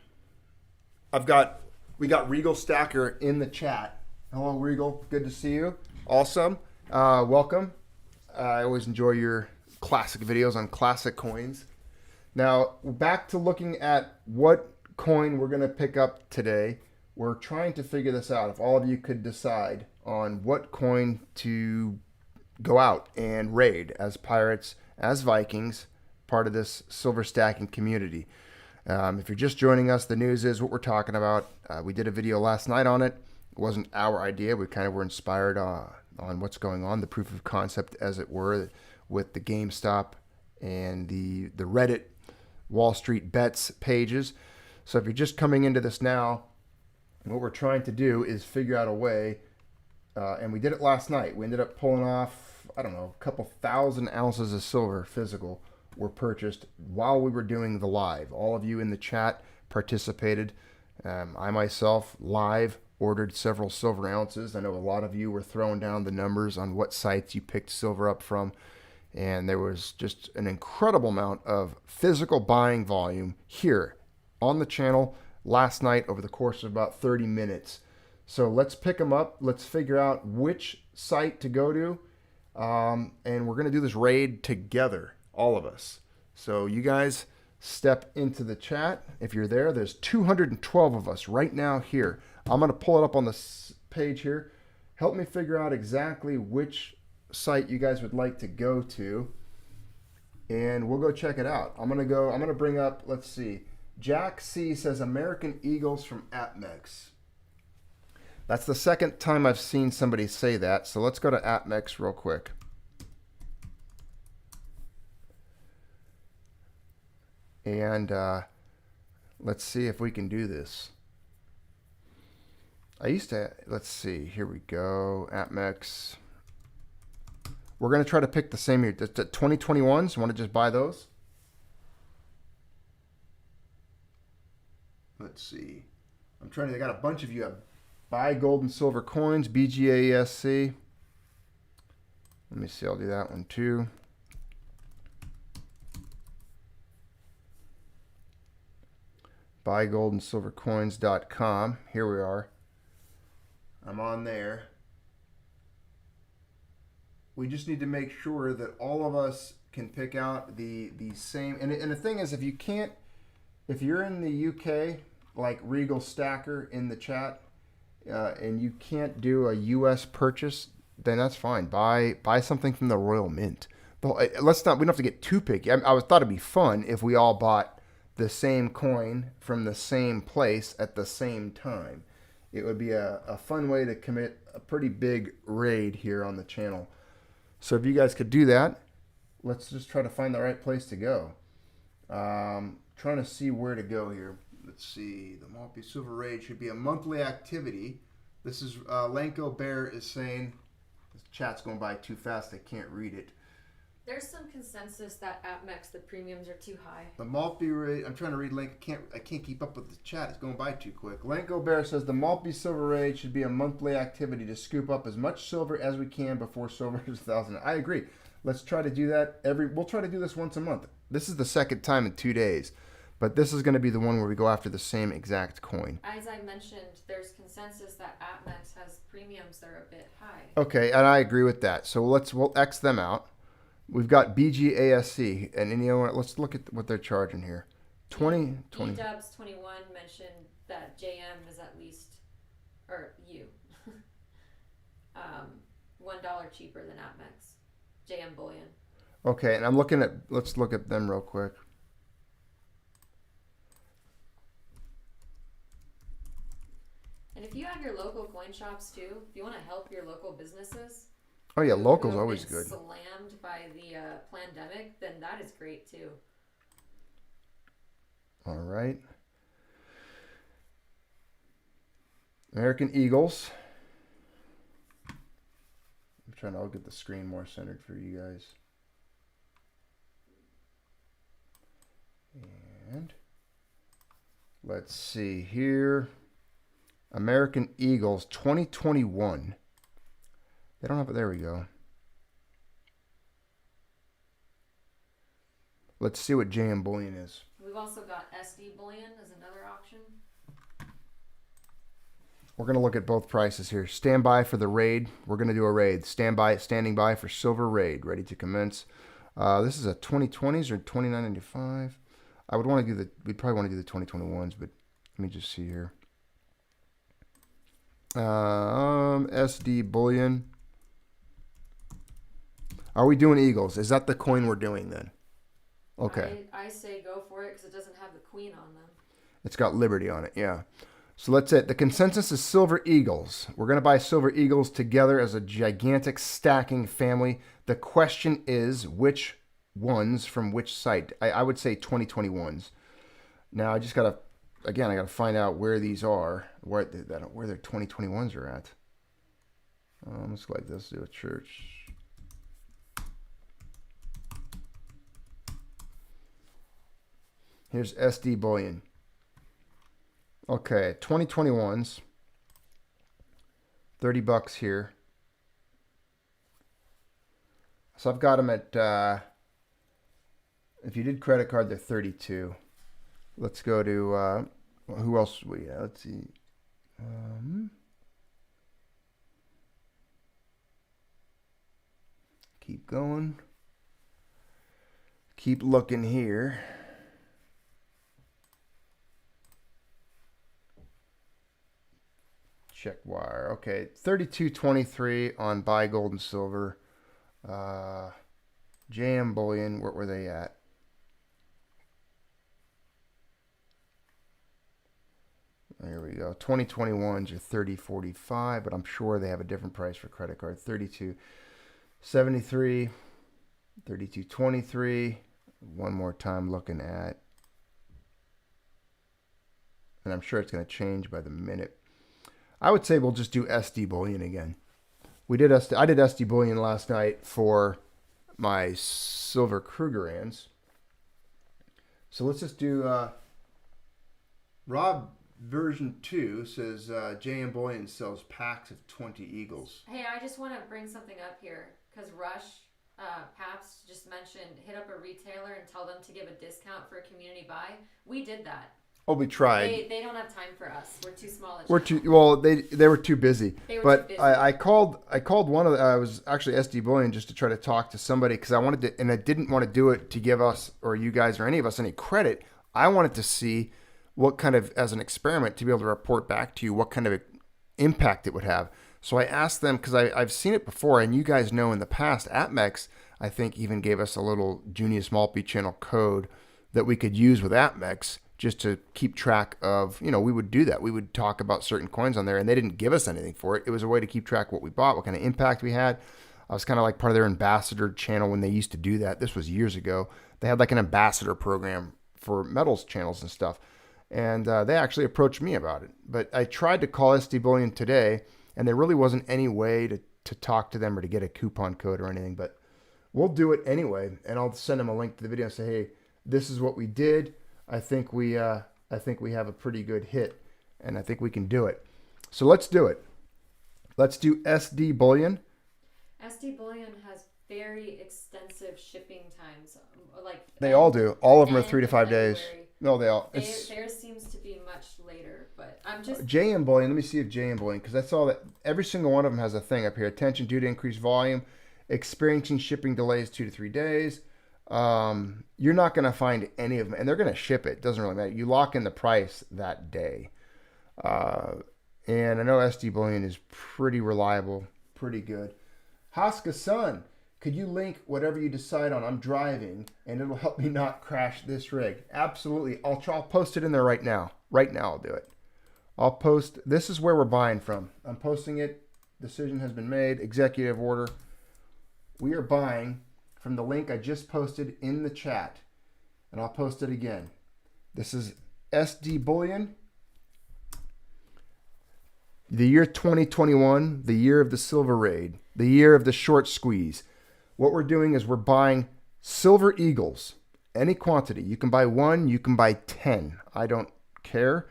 We got Regal Stacker in the chat. Hello, Regal. Good to see you. Awesome. Welcome. I always enjoy your classic videos on classic coins. Now, back to looking at what coin we're going to pick up today. We're trying to figure this out. If all of you could decide on what coin to go out and raid as pirates, as Vikings, part of this silver stacking community. If you're just joining us, the news is what we're talking about. We did a video last night on it. It wasn't our idea. We kind of were inspired on what's going on, the proof of concept, as it were, with the GameStop and the Reddit Wall Street Bets pages. So if you're just coming into this now, what we're trying to do is figure out a way, and we did it last night. We ended up pulling off, I don't know, a couple thousand ounces of silver physical were purchased while we were doing the live. All of you in the chat participated. I myself, live, ordered several silver ounces. I know a lot of you were throwing down the numbers on what sites you picked silver up from. And there was just an incredible amount of physical buying volume here on the channel last night over the course of about 30 minutes. So let's pick them up. Let's figure out which site to go to. And we're going to do this raid together, all of us. So you guys step into the chat. If you're there, there's 212 of us right now here. I'm going to pull it up on the page here. Help me figure out exactly which site you guys would like to go to, and we'll go check it out. I'm going to bring up, let's see. Jack C says American Eagles from APMEX. That's the second time I've seen somebody say that. So let's go to APMEX real quick. And let's see if we can do this. Let's see, here we go, APMEX. We're going to try to pick the same year. The 2021s, you want to just buy those? Let's see. I got a bunch of you. Buy gold and silver coins, BGAESC. Let me see, I'll do that one too. Buygoldensilvercoins.com. Here we are. I'm on there. We just need to make sure that all of us can pick out the same. And the thing is, if you're in the UK, like Regal Stacker in the chat, and you can't do a US purchase, then that's fine. Buy something from the Royal Mint. We don't have to get too picky. I thought it'd be fun if we all bought the same coin from the same place at the same time. It would be a fun way to commit a pretty big raid here on the channel. So if you guys could do that, let's just try to find the right place to go. Trying to see where to go here. Let's see. The Maltby Silver Raid should be a monthly activity. This is Lenko Bear is saying, this chat's going by too fast. I can't read it. There's some consensus that APMEX, the premiums are too high. The Maltby Raid, I'm trying to read Lenko. I can't keep up with the chat. It's going by too quick. Lenko Bear says the Maltby Silver Raid should be a monthly activity to scoop up as much silver as we can before silver is 1,000. I agree. Let's try to do that we'll try to do this once a month. This is the second time in 2 days. But this is going to be the one where we go after the same exact coin. As I mentioned, there's consensus that AppMex has premiums that are a bit high. Okay, and I agree with that. So we'll X them out. We've got BGASC, and you know what? Let's look at what they're charging here. 20. Dubs 21 mentioned that JM is at least, or you, $1 cheaper than AppMex. JM Bullion. Okay, and let's look at them real quick. And if you have your local coin shops too, if you want to help your local businesses. Oh yeah, local's who have always been good. Slammed by the pandemic, then that is great too. All right. American Eagles. I'll get the screen more centered for you guys. And let's see here. American Eagles 2021. They don't have it. There we go. Let's see what JM Bullion is. We've also got SD Bullion as another option. We're going to look at both prices here. Stand by for the raid. We're going to do a raid. Standing by for silver raid. Ready to commence. This is a 2020s or 29.95. I would want to do we'd probably want to do the 2021s, but let me just see here. SD Bullion. Are we doing Eagles? Is that the coin we're doing then? Okay. I say go for it because it doesn't have the queen on them. It's got Liberty on it, yeah. So that's it. The consensus is Silver Eagles. We're going to buy Silver Eagles together as a gigantic stacking family. The question is which ones from which site? I would say 2021s. Now I just got to, again, I got to find out where these are, where their 2021s are at. Let's go like this, do a church. Here's SD Bullion. Okay, 2021s. $30 here. So I've got them at, if you did credit card, they're 32. Let's go to, who else we have? Let's see. Keep going. Keep looking here. Check wire. Okay, 32.23 on buy gold and silver. JM Bullion, where were they at? There we go. 2021s are 30.45, but I'm sure they have a different price for credit card. 32.73, 32.23. One more time looking at, and I'm sure it's going to change by the minute. I would say we'll just do SD Bullion again. I did SD Bullion last night for my silver Krugerrands. So let's just do Rob version 2 says JM Bullion sells packs of 20 Eagles. Hey, I just want to bring something up here because Rush Paps just mentioned hit up a retailer and tell them to give a discount for a community buy. We did that. Oh, we tried. They don't have time for us. We're too small. They were too busy. I called one of I was actually SD Bullion just to try to talk to somebody because I wanted to, and I didn't want to do it to give us or you guys or any of us any credit. I wanted to see what kind of, as an experiment, to be able to report back to you what kind of impact it would have. So I asked them because I've seen it before, and you guys know in the past, AppMex I think even gave us a little Junius Maltby channel code that we could use with AppMex. Just to keep track of, we would do that. We would talk about certain coins on there, and they didn't give us anything for it. It was a way to keep track of what we bought, what kind of impact we had. I was kind of like part of their ambassador channel when they used to do that. This was years ago. They had like an ambassador program for metals channels and stuff. And they actually approached me about it. But I tried to call SD Bullion today, and there really wasn't any way to talk to them or to get a coupon code or anything. But we'll do it anyway, and I'll send them a link to the video and say, hey, this is what we did. I think we have a pretty good hit, and I think we can do it. So let's do it. Let's do SD Bullion. SD Bullion has very extensive shipping times. They all do. All of them are 3 to 5 days. No, they all. Theirs seems to be much later, but I'm just JM Bullion. Let me see if JM Bullion, because I saw that every single one of them has a thing up here. Attention due to increased volume, experiencing shipping delays 2 to 3 days. You're not going to find any of them, and they're going to ship it. Doesn't really matter. You lock in the price that day. And I know SD Bullion is pretty reliable, pretty good. Haska Sun, could you link whatever you decide on? I'm driving, and it'll help me not crash this rig. Absolutely. I'll post it in there right now. Right now I'll do it. I'll post. This is where we're buying from. I'm posting it. Decision has been made. Executive order. We are buying from the link I just posted in the chat. And I'll post it again. This is SD Bullion. The year 2021, the year of the silver raid, the year of the short squeeze. What we're doing is we're buying silver eagles, any quantity. You can buy 1, you can buy 10. I don't care.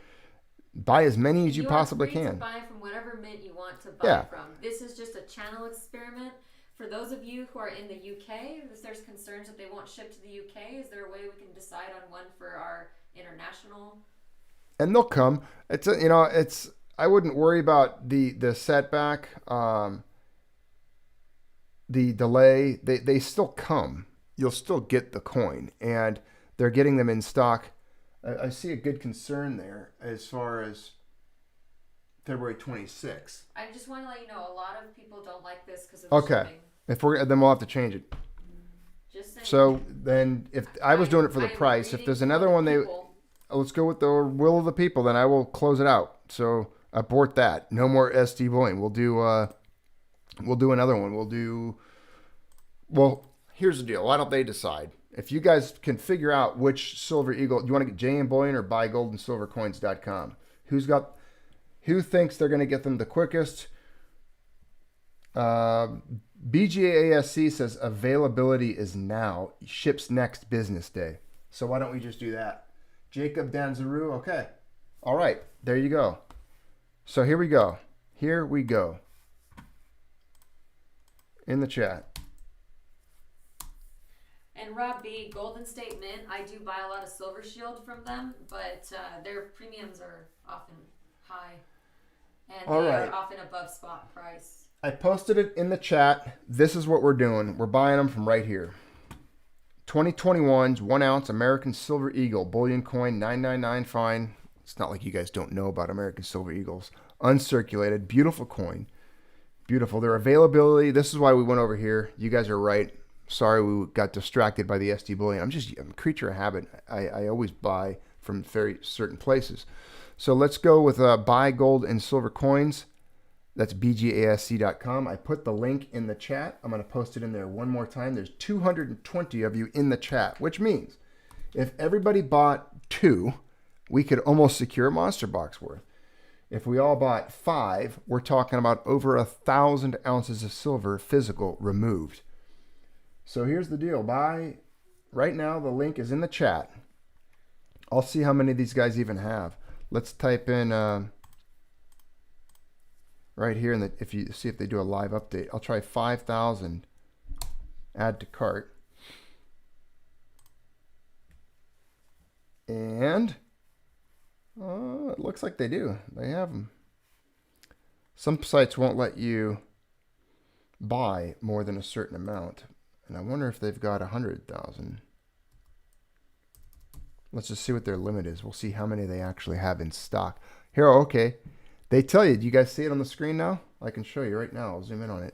Buy as many as you possibly can. can. To buy from whatever mint you want to buy from. This is just a channel experiment. For those of you who are in the UK, if there's concerns that they won't ship to the UK, is there a way we can decide on one for our international? And they'll come. It's I wouldn't worry about the setback, the delay. They still come. You'll still get the coin, and they're getting them in stock. I see a good concern there as far as February 26th. I just want to let you know, a lot of people don't like this because of the shipping. Then we'll have to change it. Just saying. So then, if I was doing it for the price, if there's another one, let's go with the will of the people. Then I will close it out. So abort that. No more SD Bullion. We'll do another one. Well, here's the deal. Why don't they decide? If you guys can figure out which silver eagle, do you want to get JM Bullion or buygoldandsilvercoins.com? Who thinks they're going to get them the quickest? BGASC says availability is now. Ships next business day. So why don't we just do that? Jacob Danzaru. Okay. All right. There you go. So here we go. In the chat. And Rob B, Golden State Mint, I do buy a lot of Silver Shield from them, but their premiums are often high. And they are often above spot price. I posted it in the chat. This is what we're doing. We're buying them from right here. 2021's 1 ounce American Silver Eagle bullion coin, $9.99 fine. It's not like you guys don't know about American Silver Eagles. Uncirculated, beautiful coin. Beautiful. Their availability, this is why we went over here. You guys are right. Sorry we got distracted by the SD Bullion. I'm a creature of habit. I always buy from very certain places. So let's go with buy gold and silver coins. That's bgasc.com. I put the link in the chat. I'm going to post it in there one more time. There's 220 of you in the chat, which means if everybody bought 2, we could almost secure a monster box worth. If we all bought 5, we're talking about over 1,000 ounces of silver physical removed. So here's the deal. Buy right now. The link is in the chat. I'll see how many of these guys even have. Let's type in right here, and if you see if they do a live update, I'll try 5,000. Add to cart, and it looks like they do. They have them. Some sites won't let you buy more than a certain amount. And I wonder if they've got 100,000. Let's just see what their limit is. We'll see how many they actually have in stock. Here, okay. They tell you. Do you guys see it on the screen now? I can show you right now. I'll zoom in on it.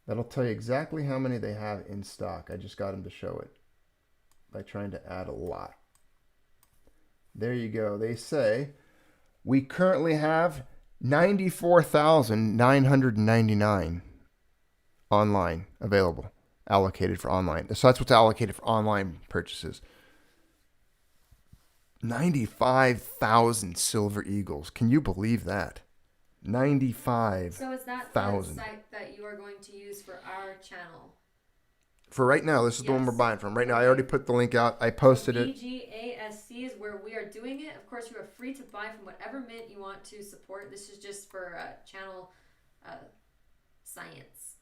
That'll tell you exactly how many they have in stock. I just got them to show it by trying to add a lot. There you go. They say we currently have 94,999 online available, allocated for online. So that's what's allocated for online purchases. 95,000 silver eagles. Can you believe that? 95,000. So is that the site that you are going to use for our channel? For right now, this is the one we're buying from. Right now, I already put the link out. I posted it. BGASC is where we are doing it. Of course, you are free to buy from whatever mint you want to support. This is just for channel science.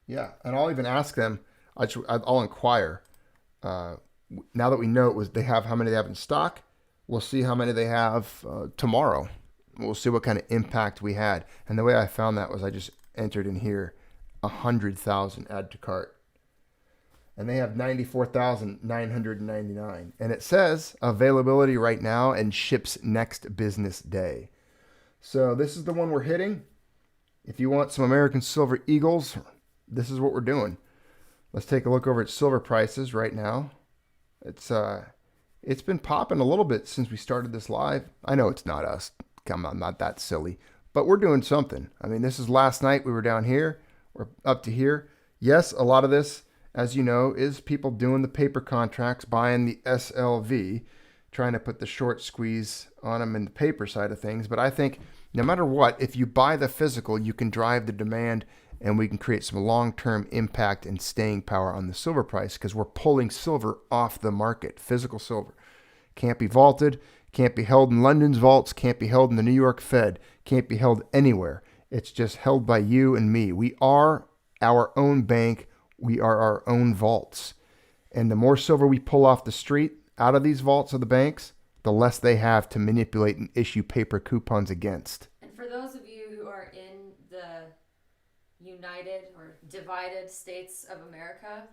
Yeah, and I'll even ask them. I'll inquire now that we know they have how many they have in stock, we'll see how many they have tomorrow. We'll see what kind of impact we had. And the way I found that was I just entered in here 100,000 add to cart. And they have 94,999. And it says availability right now and ships next business day. So this is the one we're hitting. If you want some American Silver Eagles, this is what we're doing. Let's take a look over at silver prices right now. It's been popping a little bit since we started this live. I know it's not us. Come on, I'm not that silly. But we're doing something. I mean, this is last night. We were down here. We're up to here. Yes, a lot of this, as you know, is people doing the paper contracts, buying the SLV, trying to put the short squeeze on them in the paper side of things. But I think no matter what, if you buy the physical, you can drive the demand and we can create some long-term impact and staying power on the silver price because we're pulling silver off the market, physical silver. Can't be vaulted, can't be held in London's vaults, can't be held in the New York Fed, can't be held anywhere. It's just held by you and me. We are our own bank. We are our own vaults. And the more silver we pull off the street out of these vaults of the banks, the less they have to manipulate and issue paper coupons against. And for those of you who are in the United or divided states of America,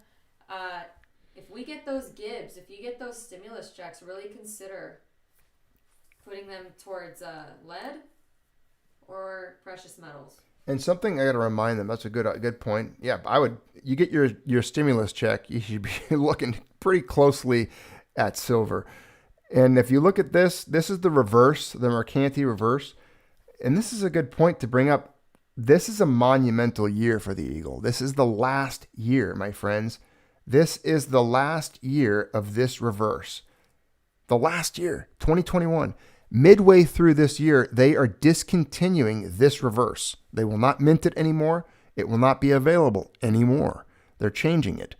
if we get those GIBs, if you get those stimulus checks, really consider putting them towards lead or precious metals. And something I got to remind them, that's a good point. Yeah, you get your stimulus check, you should be looking pretty closely at silver. And if you look at this is the reverse, the Mercanti reverse. And this is a good point to bring up. This is a monumental year for the Eagle. This is the last year, my friends. This is the last year of this reverse. The last year, 2021. Midway through this year, they are discontinuing this reverse. They will not mint it anymore. It will not be available anymore. They're changing it.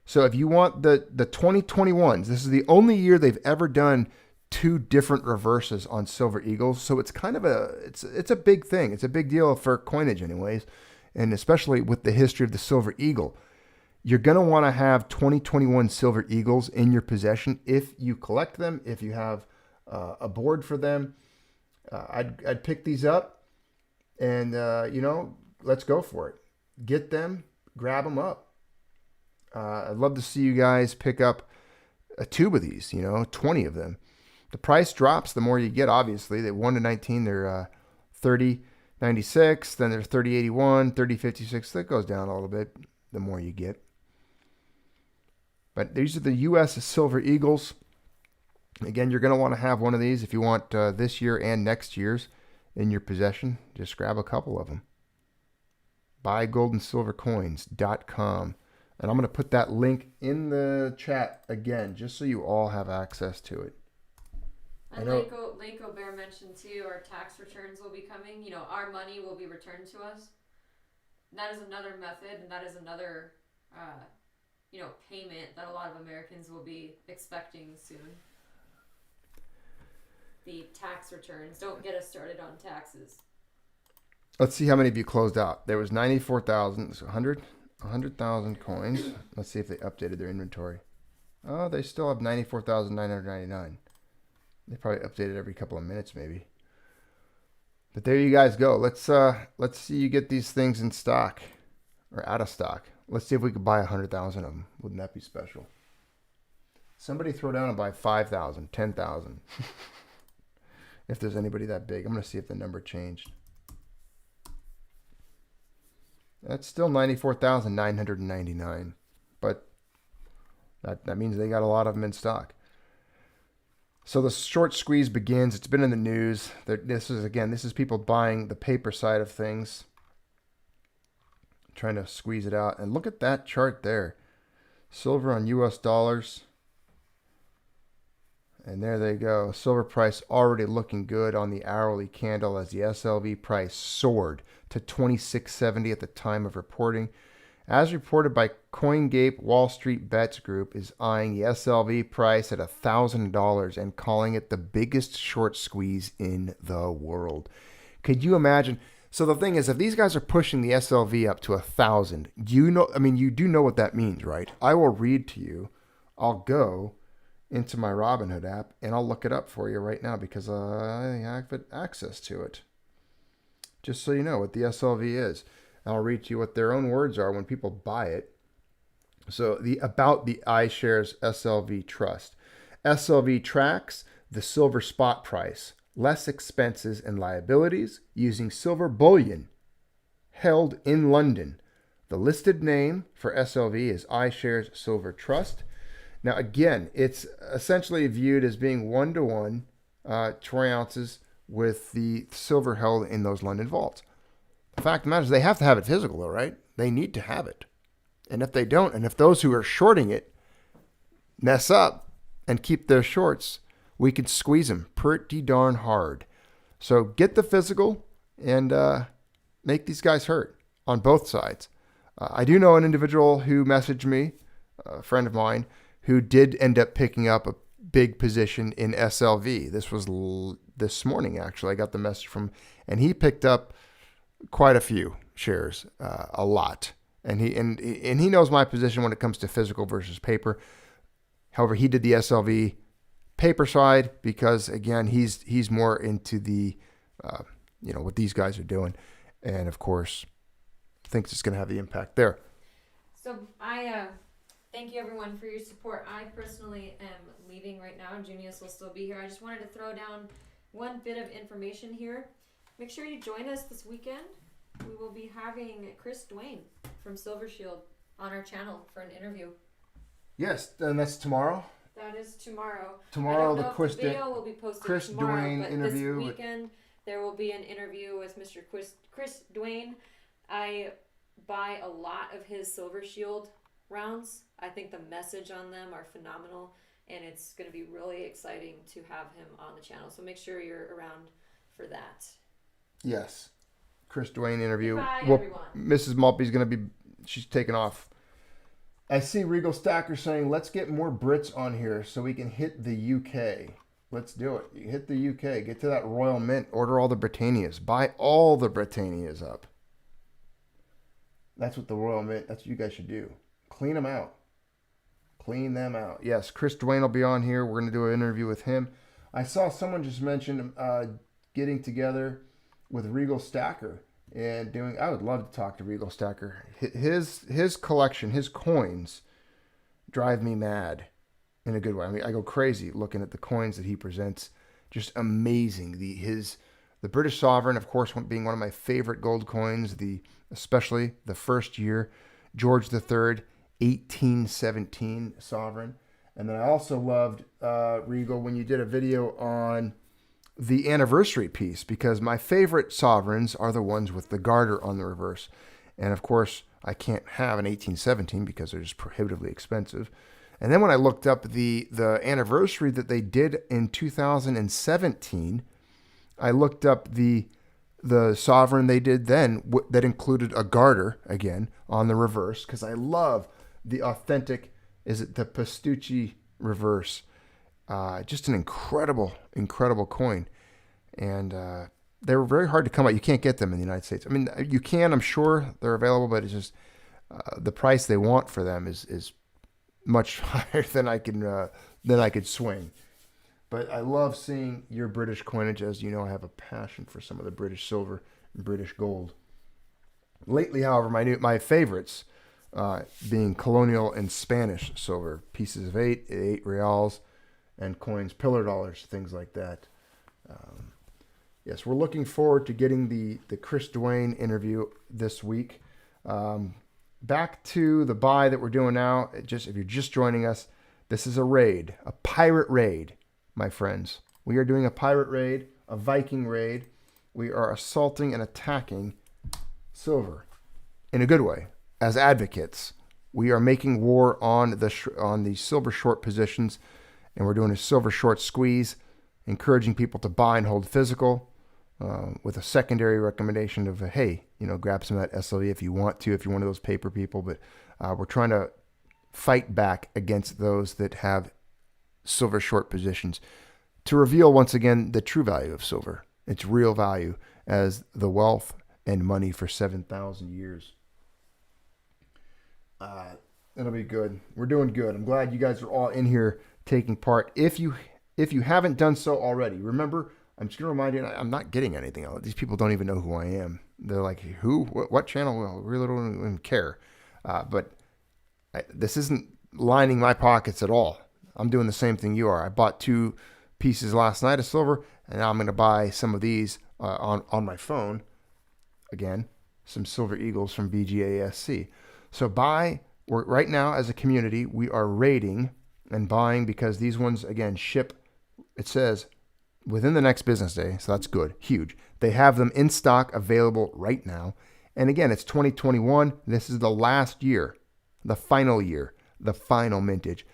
So if you want the 2021s, this is the only year they've ever done two different reverses on Silver Eagles. So it's kind of it's a big thing. It's a big deal for coinage anyways, and especially with the history of the Silver Eagle. You're going to want to have 2021 Silver Eagles in your possession if you collect them, if you have a board for them. I'd pick these up and, let's go for it. Get them, grab them up. I'd love to see you guys pick up a tube of these, 20 of them. The price drops the more you get, obviously. They 1 to 19, they're 30.96, then they're 30.81, 30.56. That goes down a little bit the more you get. But these are the U.S. Silver Eagles. Again, you're going to want to have one of these if you want this year and next year's in your possession. Just grab a couple of them. BuyGoldandSilverCoins.com. And I'm going to put that link in the chat again, just so you all have access to it. And Leiko Bear mentioned too, our tax returns will be coming. Our money will be returned to us. That is another method, and that is another, payment that a lot of Americans will be expecting soon. The tax returns. Don't get us started on taxes. Let's see how many of you closed out. There was 94,000, so 100,000 coins. Let's see if they updated their inventory. Oh, they still have 94,999. They probably update it every couple of minutes, maybe. But there you guys go. Let's see you get these things in stock or out of stock. Let's see if we could buy 100,000 of them. Wouldn't that be special? Somebody throw down and buy 5,000, 10,000. If there's anybody that big. I'm going to see if the number changed. That's still 94,999. But that means they got a lot of them in stock. So the short squeeze begins. It's been in the news. This is people buying the paper side of things, trying to squeeze it out. And look at that chart there. Silver on US dollars. And there they go. Silver price already looking good on the hourly candle as the SLV price soared to $26.70 at the time of reporting. As reported by CoinGape, Wall Street Bets Group is eyeing the SLV price at $1,000 and calling it the biggest short squeeze in the world. Could you imagine? So the thing is, if these guys are pushing the SLV up to 1,000, you do know what that means, right? I will read to you I'll go into my Robinhood app and I'll look it up for you right now because I have access to it. Just so you know what the SLV is. And I'll read to you what their own words are when people buy it. So about the iShares SLV Trust. SLV tracks the silver spot price, less expenses and liabilities using silver bullion held in London. The listed name for SLV is iShares Silver Trust. Now, again, it's essentially viewed as being 1-to-1 troy ounces with the silver held in those London vaults. The fact of the matter is they have to have it physical, though, right? They need to have it. And if they don't, and if those who are shorting it mess up and keep their shorts, we can squeeze them pretty darn hard. So get the physical and make these guys hurt on both sides. I do know an individual who messaged me, a friend of mine, who did end up picking up a big position in SLV. This was this morning, actually. I got the message from, and he picked up quite a few shares, a lot. And he knows my position when it comes to physical versus paper. However, he did the SLV paper side because, again, he's more into the, what these guys are doing. And, of course, thinks it's going to have the impact there. So I thank you, everyone, for your support. I personally am leaving right now. Junius will still be here. I just wanted to throw down one bit of information here. Make sure you join us this weekend. We will be having Chris Duane from Silver Shield on our channel for an interview. Yes, and that's tomorrow. That is tomorrow. Tomorrow, the video will be posted Chris tomorrow, Duane but interview. This weekend, there will be an interview with Mr. Chris Duane. I buy a lot of his Silver Shield rounds. I think the message on them are phenomenal, and it's going to be really exciting to have him on the channel. So make sure you're around for that. Yes. Chris Duane interview. Goodbye, well, everyone. Mrs. Maltby's going to be, she's taking off. I see Regal Stacker saying, let's get more Brits on here so we can hit the UK. Let's do it. You hit the UK. Get to that Royal Mint. Order all the Britannias. Buy all the Britannias up. That's what the Royal Mint, that's what you guys should do. Clean them out. Clean them out. Yes, Chris Duane will be on here. We're going to do an interview with him. I saw someone just mention getting together with Regal Stacker and doing, I would love to talk to Regal Stacker. His collection, his coins drive me mad in a good way. I mean, I go crazy looking at the coins that he presents. Just amazing. The British Sovereign, of course, being one of my favorite gold coins, especially the first year, George III, 1817 Sovereign. And then I also loved, Regal, when you did a video on the anniversary piece, because my favorite sovereigns are the ones with the garter on the reverse. And of course, I can't have an 1817 because they're just prohibitively expensive. And then when I looked up the anniversary that they did in 2017, I looked up the sovereign they did then that included a garter, again, on the reverse, because I love the authentic, is it the Pastucci reverse? Just an incredible, incredible coin. And they were very hard to come by. You can't get them in the United States. I mean, you can, I'm sure they're available, but it's just the price they want for them is much higher than I could swing. But I love seeing your British coinage. As you know, I have a passion for some of the British silver and British gold. Lately, however, my favorites being colonial and Spanish silver, pieces of 8 reals, and coins, pillar dollars, things like that. Yes, we're looking forward to getting the Chris Duane interview this week. Back to the buy that we're doing now. If you're just joining us, this is a raid, a pirate raid, my friends. We are doing a pirate raid, a Viking raid. We are assaulting and attacking silver in a good way. As advocates, we are making war on the silver short positions, and we're doing a silver short squeeze, encouraging people to buy and hold physical, with a secondary recommendation of, hey, grab some of that SLE if you want to, if you're one of those paper people. But we're trying to fight back against those that have silver short positions to reveal once again the true value of silver, its real value as the wealth and money for 7,000 years. And It'll be good. We're doing good. I'm glad you guys are all in here taking part. If you haven't done so already, remember, I'm just going to remind you, I'm not getting anything out. These people don't even know who I am. They're like, who? What channel? Well, we really don't even care. This isn't lining my pockets at all. I'm doing the same thing you are. I bought 2 pieces last night of silver, and now I'm going to buy some of these on my phone. Again, some Silver Eagles from BGASC. So right now as a community, we are rating and buying because these ones, again, ship, it says, within the next business day. So that's good. Huge. They have them in stock available right now. And again, it's 2021. This is the last year, the final year, the final mintage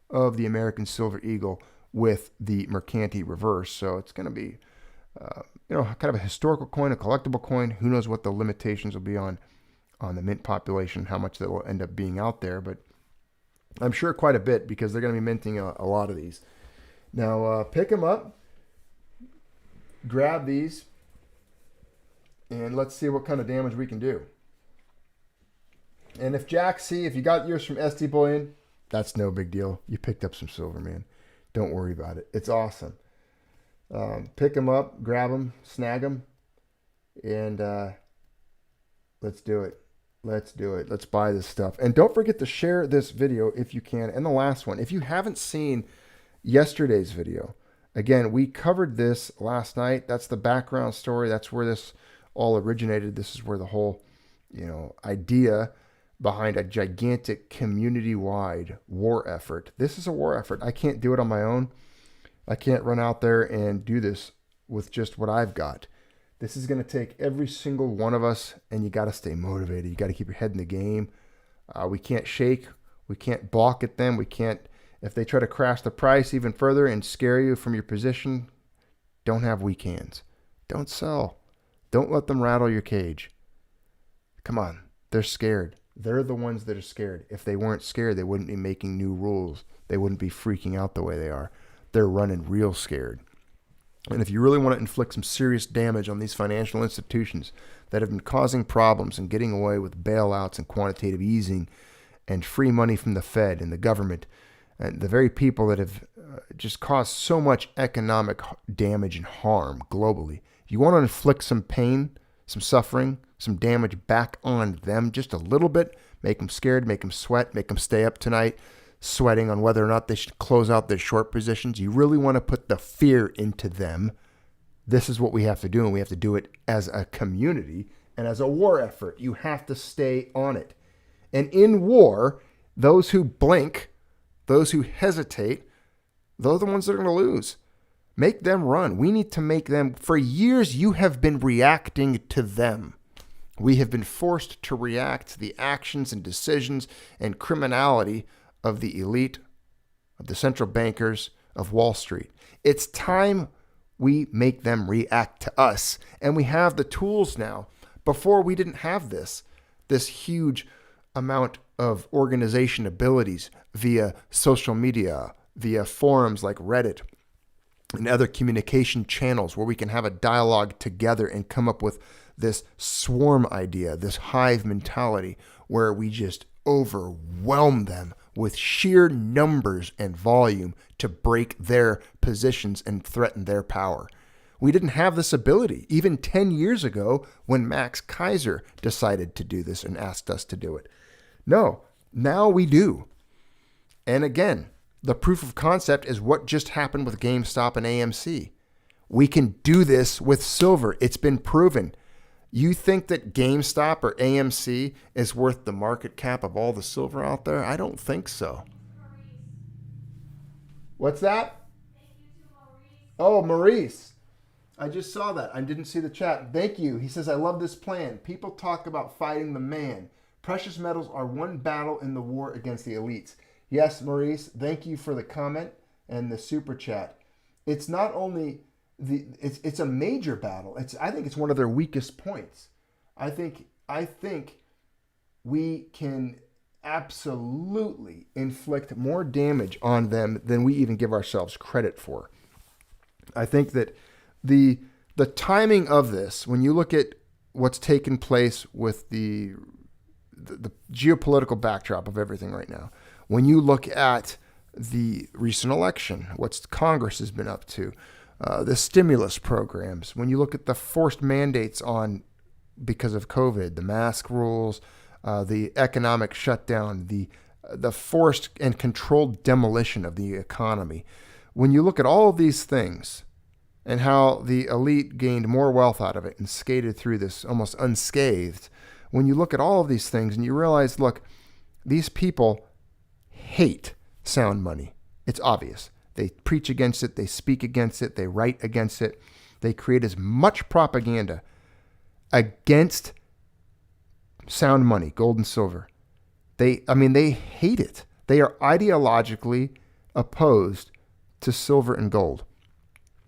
of the American Silver Eagle with the Mercanti reverse. So it's going to be, kind of a historical coin, a collectible coin. Who knows what the limitations will be on the mint population, how much that will end up being out there. But I'm sure quite a bit because they're going to be minting a lot of these. Now, pick them up, grab these, and let's see what kind of damage we can do. And if if you got yours from SD Bullion, that's no big deal. You picked up some silver, man. Don't worry about it. It's awesome. Pick them up, grab them, snag them, and let's do it. Let's do it. Let's buy this stuff. And don't forget to share this video if you can, and the last one. If you haven't seen yesterday's video, again, we covered this last night. That's the background story. That's where this all originated. This is where the whole, idea behind a gigantic community-wide war effort. This is a war effort. I can't do it on my own. I can't run out there and do this with just what I've got. This is going to take every single one of us, and you got to stay motivated. You got to keep your head in the game. We can't shake. We can't balk at them. We can't, if they try to crash the price even further and scare you from your position, don't have weak hands. Don't sell. Don't let them rattle your cage. Come on. They're scared. They're the ones that are scared. If they weren't scared, they wouldn't be making new rules. They wouldn't be freaking out the way they are. They're running real scared. And if you really want to inflict some serious damage on these financial institutions that have been causing problems and getting away with bailouts and quantitative easing and free money from the Fed and the government, and the very people that have just caused so much economic damage and harm globally, you want to inflict some pain, some suffering, some damage back on them just a little bit, make them scared, make them sweat, make them stay up tonight, sweating on whether or not they should close out their short positions. You really want to put the fear into them. This is what we have to do, and we have to do it as a community and as a war effort. You have to stay on it. And in war, those who blink, those who hesitate, those are the ones that are going to lose. Make them run. We need to make them. For years, you have been reacting to them. We have been forced to react to the actions and decisions and criminality of the elite, of the central bankers, of Wall Street. It's time we make them react to us. And we have the tools now. Before, we didn't have this huge amount of organization abilities via social media, via forums like Reddit, and other communication channels where we can have a dialogue together and come up with this swarm idea, this hive mentality, where we just overwhelm them with sheer numbers and volume to break their positions and threaten their power. We didn't have this ability even 10 years ago when Max Kaiser decided to do this and asked us to do it. No, now we do. And again, the proof of concept is what just happened with GameStop and AMC. We can do this with silver. It's been proven. You think that GameStop or AMC is worth the market cap of all the silver out there? I don't think so. What's that? Oh, Maurice. I just saw that. I didn't see the chat. Thank you. He says, I love this plan. People talk about fighting the man. Precious metals are one battle in the war against the elites. Yes, Maurice, thank you for the comment and the super chat. It's not only it's a major battle. I think it's one of their weakest points. I think we can absolutely inflict more damage on them than we even give ourselves credit for. I think that the timing of this, when you look at what's taken place with the the geopolitical backdrop of everything right now, when you look at the recent election, what Congress has been up to, the stimulus programs, when you look at the forced mandates on because of COVID, the mask rules, the economic shutdown, the forced and controlled demolition of the economy, when you look at all of these things and how the elite gained more wealth out of it and skated through this almost unscathed, when you look at all of these things and you realize, look, these people hate sound money. It's obvious. They preach against it. They speak against it. They write against it. They create as much propaganda against sound money, gold and silver. They hate it. They are ideologically opposed to silver and gold.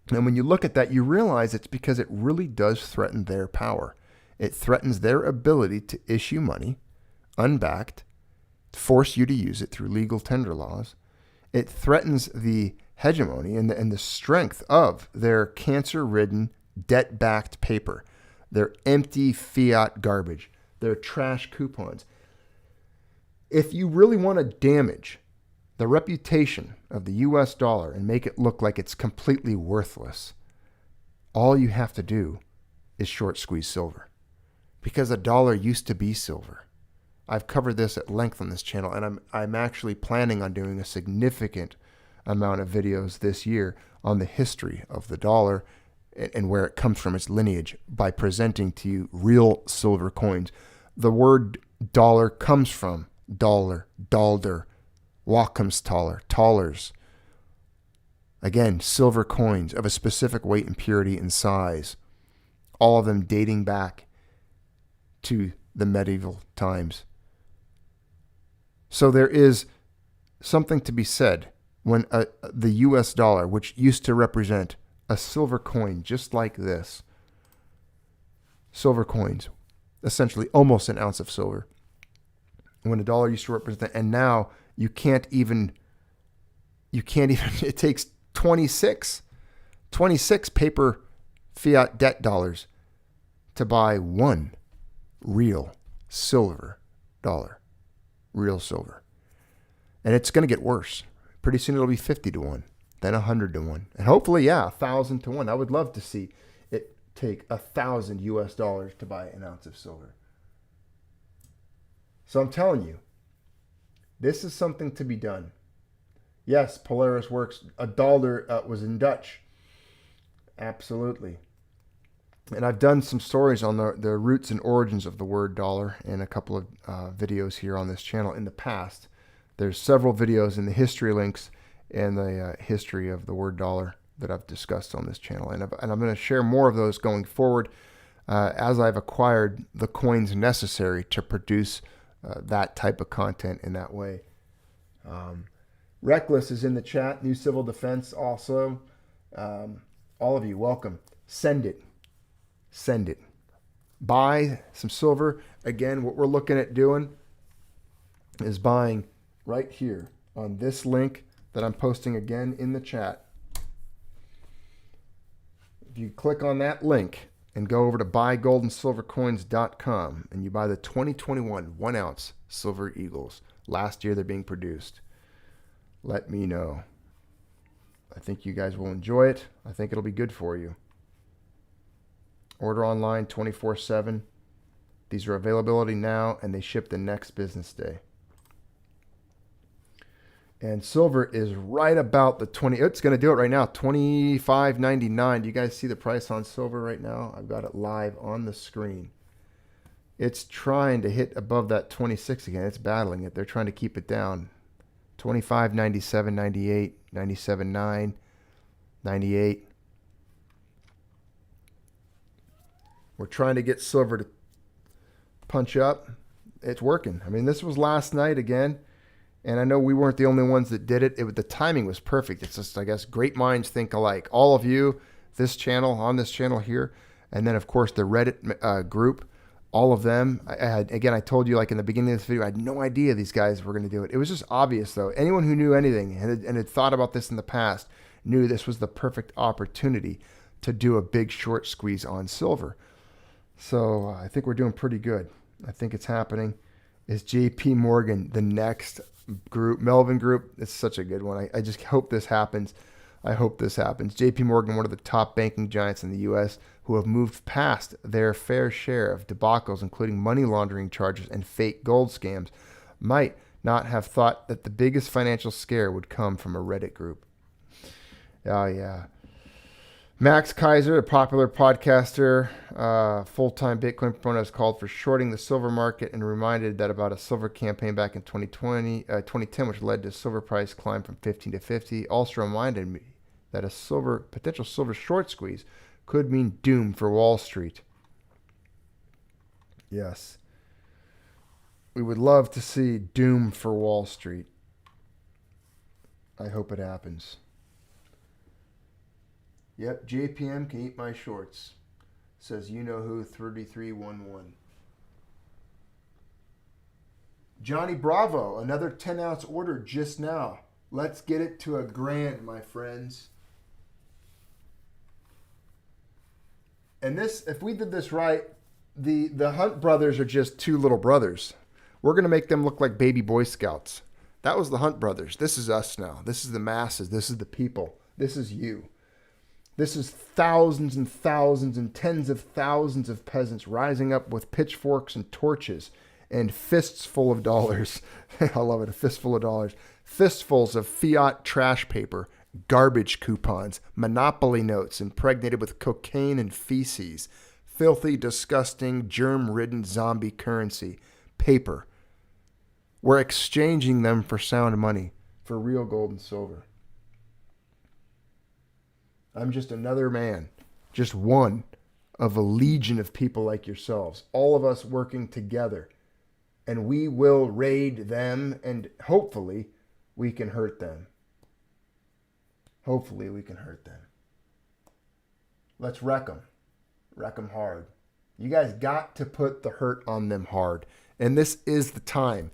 And when you look at that, you realize it's because it really does threaten their power. It threatens their ability to issue money, unbacked, force you to use it through legal tender laws. It threatens the hegemony and the strength of their cancer-ridden, debt-backed paper, their empty fiat garbage, their trash coupons. If you really want to damage the reputation of the US dollar and make it look like it's completely worthless, all you have to do is short squeeze silver. Because a dollar used to be silver. I've covered this at length on this channel, and I'm actually planning on doing a significant amount of videos this year on the history of the dollar and where it comes from, its lineage, by presenting to you real silver coins. The word dollar comes from dollar, dalder, Wacom's taller, tallers. Again, silver coins of a specific weight and purity and size, all of them dating back to the medieval times. So there is something to be said when the US dollar, which used to represent a silver coin just like this, silver coins, essentially almost an ounce of silver, when a dollar used to represent, and now you can't even, it takes 26 paper fiat debt dollars to buy one real silver dollar, real silver. And it's going to get worse. Pretty soon it'll be 50 to 1, then 100 to 1. And hopefully, 1,000 to 1. I would love to see it take $1,000 to buy an ounce of silver. So I'm telling you, this is something to be done. Yes, Polaris works. A dollar was in Dutch. Absolutely. And I've done some stories on the roots and origins of the word dollar in a couple of videos here on this channel in the past. There's several videos in the history links and the history of the word dollar that I've discussed on this channel. And I'm going to share more of those going forward as I've acquired the coins necessary to produce that type of content in that way. Reckless is in the chat. New Civil Defense also. All of you, welcome. Send it. Send it. Buy some silver. Again, what we're looking at doing is buying right here on this link that I'm posting again in the chat. If you click on that link and go over to buygoldensilvercoins.com and you buy the 2021 1 ounce Silver Eagles, last year they're being produced, let me know. I think you guys will enjoy it. I think it'll be good for you. Order online 24/7. These are availability now and they ship the next business day. And silver is right about the 20. It's going to do it right now. $25.99. Do you guys see the price on silver right now? I've got it live on the screen. It's trying to hit above that 26 again. It's battling it. They're trying to keep it down. 25, 97, 98, 97, 9, 98. We're trying to get silver to punch up. It's working. I mean, this was last night again. And I know we weren't the only ones that did it. The timing was perfect. It's just, I guess, great minds think alike. All of you, this channel, on this channel here, and then, of course, the Reddit group, all of them. I told you, like in the beginning of this video, I had no idea these guys were going to do it. It was just obvious, though. Anyone who knew anything and had thought about this in the past knew this was the perfect opportunity to do a big short squeeze on silver. So I think we're doing pretty good. I think it's happening. Is JP Morgan the next group? Melvin Group? It's such a good one. I just hope this happens. I hope this happens. JP Morgan, one of the top banking giants in the U.S., who have moved past their fair share of debacles, including money laundering charges and fake gold scams, might not have thought that the biggest financial scare would come from a Reddit group. Oh, yeah. Max Kaiser, a popular podcaster, full-time Bitcoin proponent, has called for shorting the silver market and reminded that about a silver campaign back in 2010, which led to silver price climb from 15 to 50. Also reminded me that a potential silver short squeeze could mean doom for Wall Street. Yes. We would love to see doom for Wall Street. I hope it happens. Yep, JPM can eat my shorts, says you-know-who 3311. Johnny Bravo, another 10-ounce order just now. Let's get it to $1,000, my friends. And this, if we did this right, the Hunt brothers are just two little brothers. We're going to make them look like baby Boy Scouts. That was the Hunt brothers. This is us now. This is the masses. This is the people. This is you. This is thousands and thousands and tens of thousands of peasants rising up with pitchforks and torches and fists full of dollars. I love it, a fistful of dollars. Fistfuls of fiat trash paper, garbage coupons, monopoly notes impregnated with cocaine and feces, filthy, disgusting, germ-ridden zombie currency, paper. We're exchanging them for sound money, for real gold and silver. I'm just another man, just one of a legion of people like yourselves, all of us working together. And we will raid them, and hopefully we can hurt them. Hopefully we can hurt them. Let's wreck them. Wreck them hard. You guys got to put the hurt on them hard. And this is the time.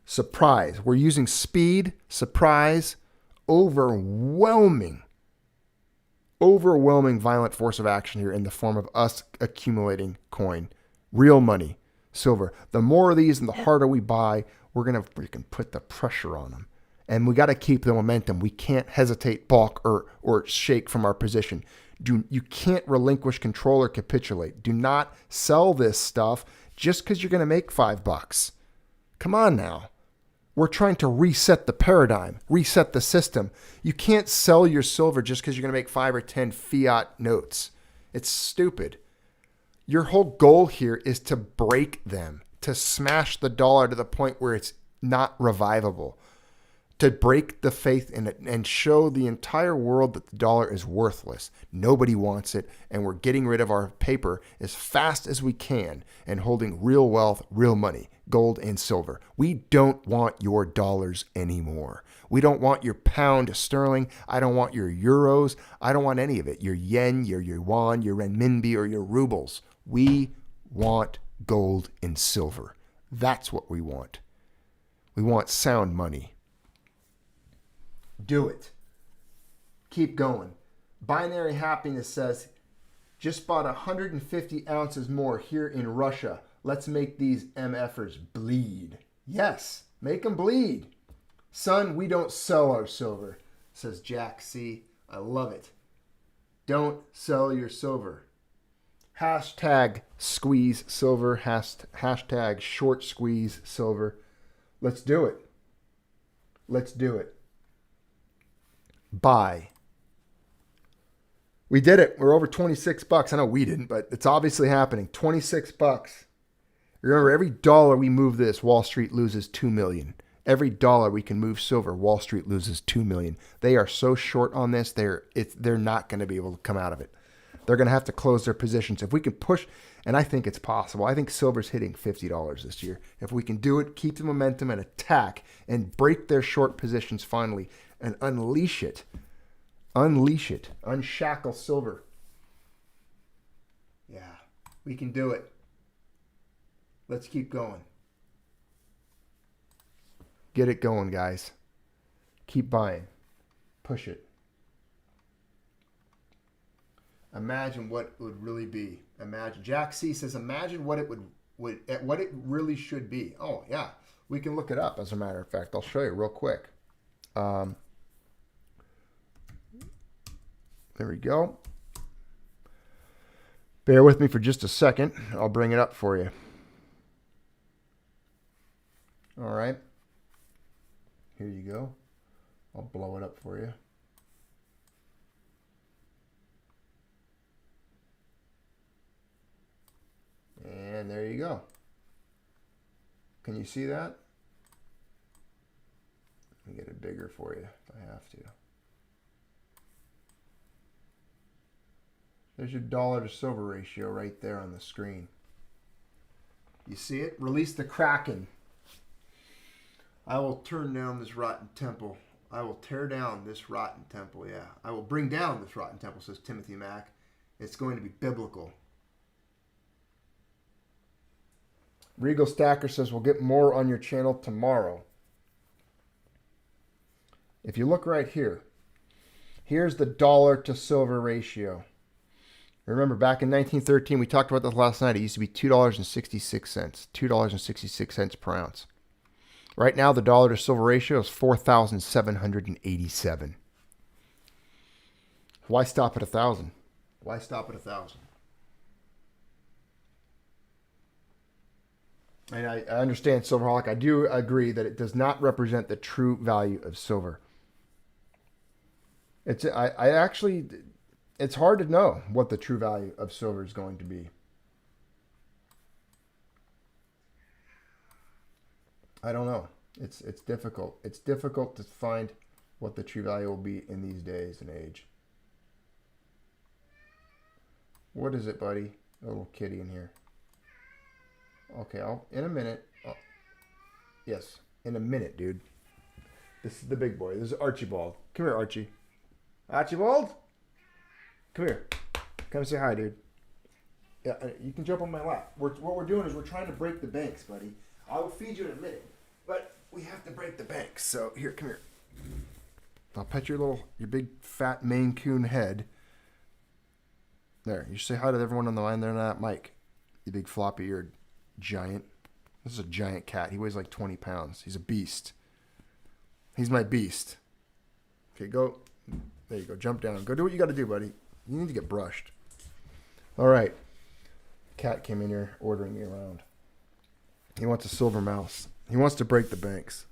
Surprise. We're using speed, surprise, overwhelming violent force of action here in the form of us accumulating coin, real money, silver. The more of these and the harder we buy, we can put the pressure on them. And we got to keep the momentum. We can't hesitate, balk, or shake from our position. You can't relinquish control or capitulate. Do not sell this stuff just because you're going to make $5. Come on now. We're trying to reset the paradigm, reset the system. You can't sell your silver just because you're going to make 5 or 10 fiat notes. It's stupid. Your whole goal here is to break them, to smash the dollar to the point where it's not revivable, to break the faith in it and show the entire world that the dollar is worthless. Nobody wants it, and we're getting rid of our paper as fast as we can and holding real wealth, real money, gold and silver. We don't want your dollars anymore. We don't want your pound sterling. I don't want your euros. I don't want any of it. Your yen, your yuan, your renminbi, or your rubles. We want gold and silver. That's what we want. We want sound money. Do it. Keep going. Binary Happiness says, just bought 150 ounces more here in Russia. Let's make these MFers bleed. Yes, make them bleed. Son, we don't sell our silver, says Jack C. I love it. Don't sell your silver. Hashtag squeeze silver. Hashtag short squeeze silver. Let's do it. Let's do it. Buy. We did it. We're over $26. I know we didn't, but it's obviously happening. $26. Remember, every dollar we move this, Wall Street loses $2 million. Every dollar we can move silver, Wall Street loses $2 million. They are so short on this, they're not going to be able to come out of it. They're going to have to close their positions. If we can push, and I think it's possible. I think silver's hitting $50 this year. If we can do it, keep the momentum and attack and break their short positions finally and unleash it. Unleash it. Unshackle silver. Yeah, we can do it. Let's keep going. Get it going, guys. Keep buying. Push it. Imagine what it would really be. Imagine. Jack C says, imagine what it would at what it really should be. Oh, yeah. We can look it up, as a matter of fact. I'll show you real quick. There we go. Bear with me for just a second. I'll bring it up for you. All right. Here you go. I'll blow it up for you. And there you go. Can you see that? Let me get it bigger for you if I have to. There's your dollar to silver ratio right there on the screen. You see it? Release the Kraken. I will turn down this rotten temple. I will tear down this rotten temple, yeah. I will bring down this rotten temple, says Timothy Mack. It's going to be biblical. Regal Stacker says we'll get more on your channel tomorrow. If you look right here, here's the dollar to silver ratio. Remember, back in 1913, we talked about this last night. It used to be $2.66, $2.66 per ounce. Right now, the dollar to silver ratio is 4,787. Why stop at 1,000? Why stop at 1,000? And I understand Silverholic. I do agree that it does not represent the true value of silver. It's hard to know what the true value of silver is going to be. I don't know. It's difficult. It's difficult to find what the true value will be in these days and age. What is it, buddy? A little kitty in here. Okay, in a minute. Yes, in a minute, dude. This is the big boy. This is Archibald. Come here, Archie. Archibald? Come here. Come say hi, dude. Yeah, you can jump on my lap. What we're doing is we're trying to break the banks, buddy. I will feed you in a minute, but we have to break the banks. So here, come here. I'll pet your big fat Maine Coon head. There. You say hi to everyone on the line there, not Mike. You big floppy-eared giant. This is a giant cat. He weighs like 20 pounds. He's a beast. He's my beast. Okay, go. There you go. Jump down. Go do what you got to do, buddy. You need to get brushed. All right. Cat came in here ordering me around. He wants a silver mouse. He wants to break the banks.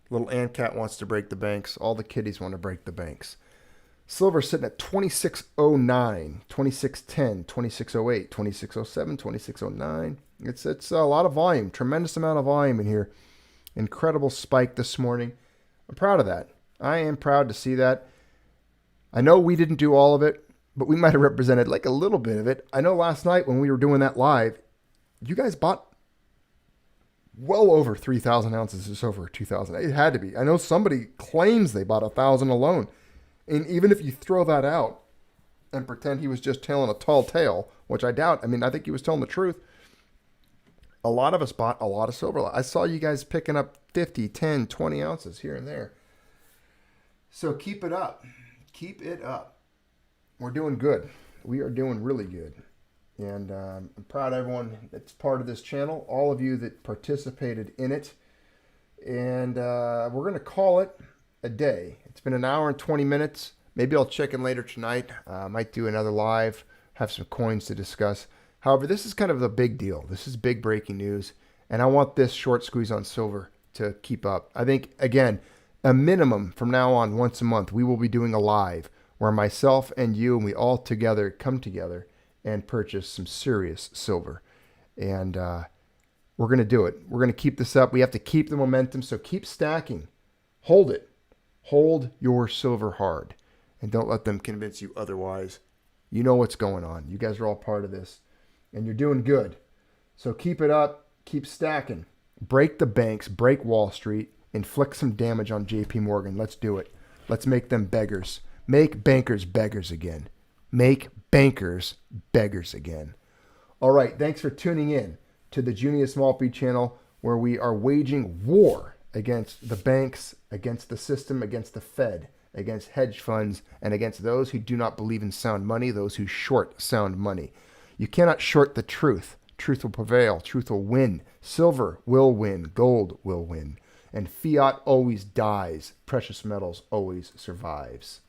Little ant cat wants to break the banks. All the kitties want to break the banks. Silver sitting at 2609, 2610, 2608, 2607, 2609. It's a lot of volume. Tremendous amount of volume in here. Incredible spike this morning. I'm proud of that. I am proud to see that. I know we didn't do all of it, but we might have represented like a little bit of it. I know last night when we were doing that live, you guys bought well over 3,000 ounces of silver, 2,000. It had to be. I know somebody claims they bought 1,000 alone. And even if you throw that out and pretend he was just telling a tall tale, which I doubt. I mean, I think he was telling the truth. A lot of us bought a lot of silver. I saw you guys picking up 50, 10, 20 ounces here and there. So keep it up. Keep it up. We're doing good. We are doing really good. And I'm proud of everyone that's part of this channel, all of you that participated in it. And we're going to call it a day. It's been an hour and 20 minutes. Maybe I'll check in later tonight. I might do another live, have some coins to discuss. However, this is kind of the big deal. This is big breaking news. And I want this short squeeze on silver to keep up. I think, again, a minimum from now on, once a month, we will be doing a live where myself and you and we all together come together and purchase some serious silver. And we're going to do it. We're going to keep this up. We have to keep the momentum. So keep stacking. Hold it. Hold your silver hard. And don't let them convince you otherwise. You know what's going on. You guys are all part of this. And you're doing good. So keep it up. Keep stacking. Break the banks. Break Wall Street. Inflict some damage on JP Morgan. Let's do it. Let's make them beggars. Make bankers beggars again. Make bankers beggars again. All right. Thanks for tuning in to the Junius Maltby channel, where we are waging war against the banks, against the system, against the Fed, against hedge funds, and against those who do not believe in sound money, those who short sound money. You cannot short the truth. Truth will prevail. Truth will win. Silver will win. Gold will win. And fiat always dies. Precious metals always survives.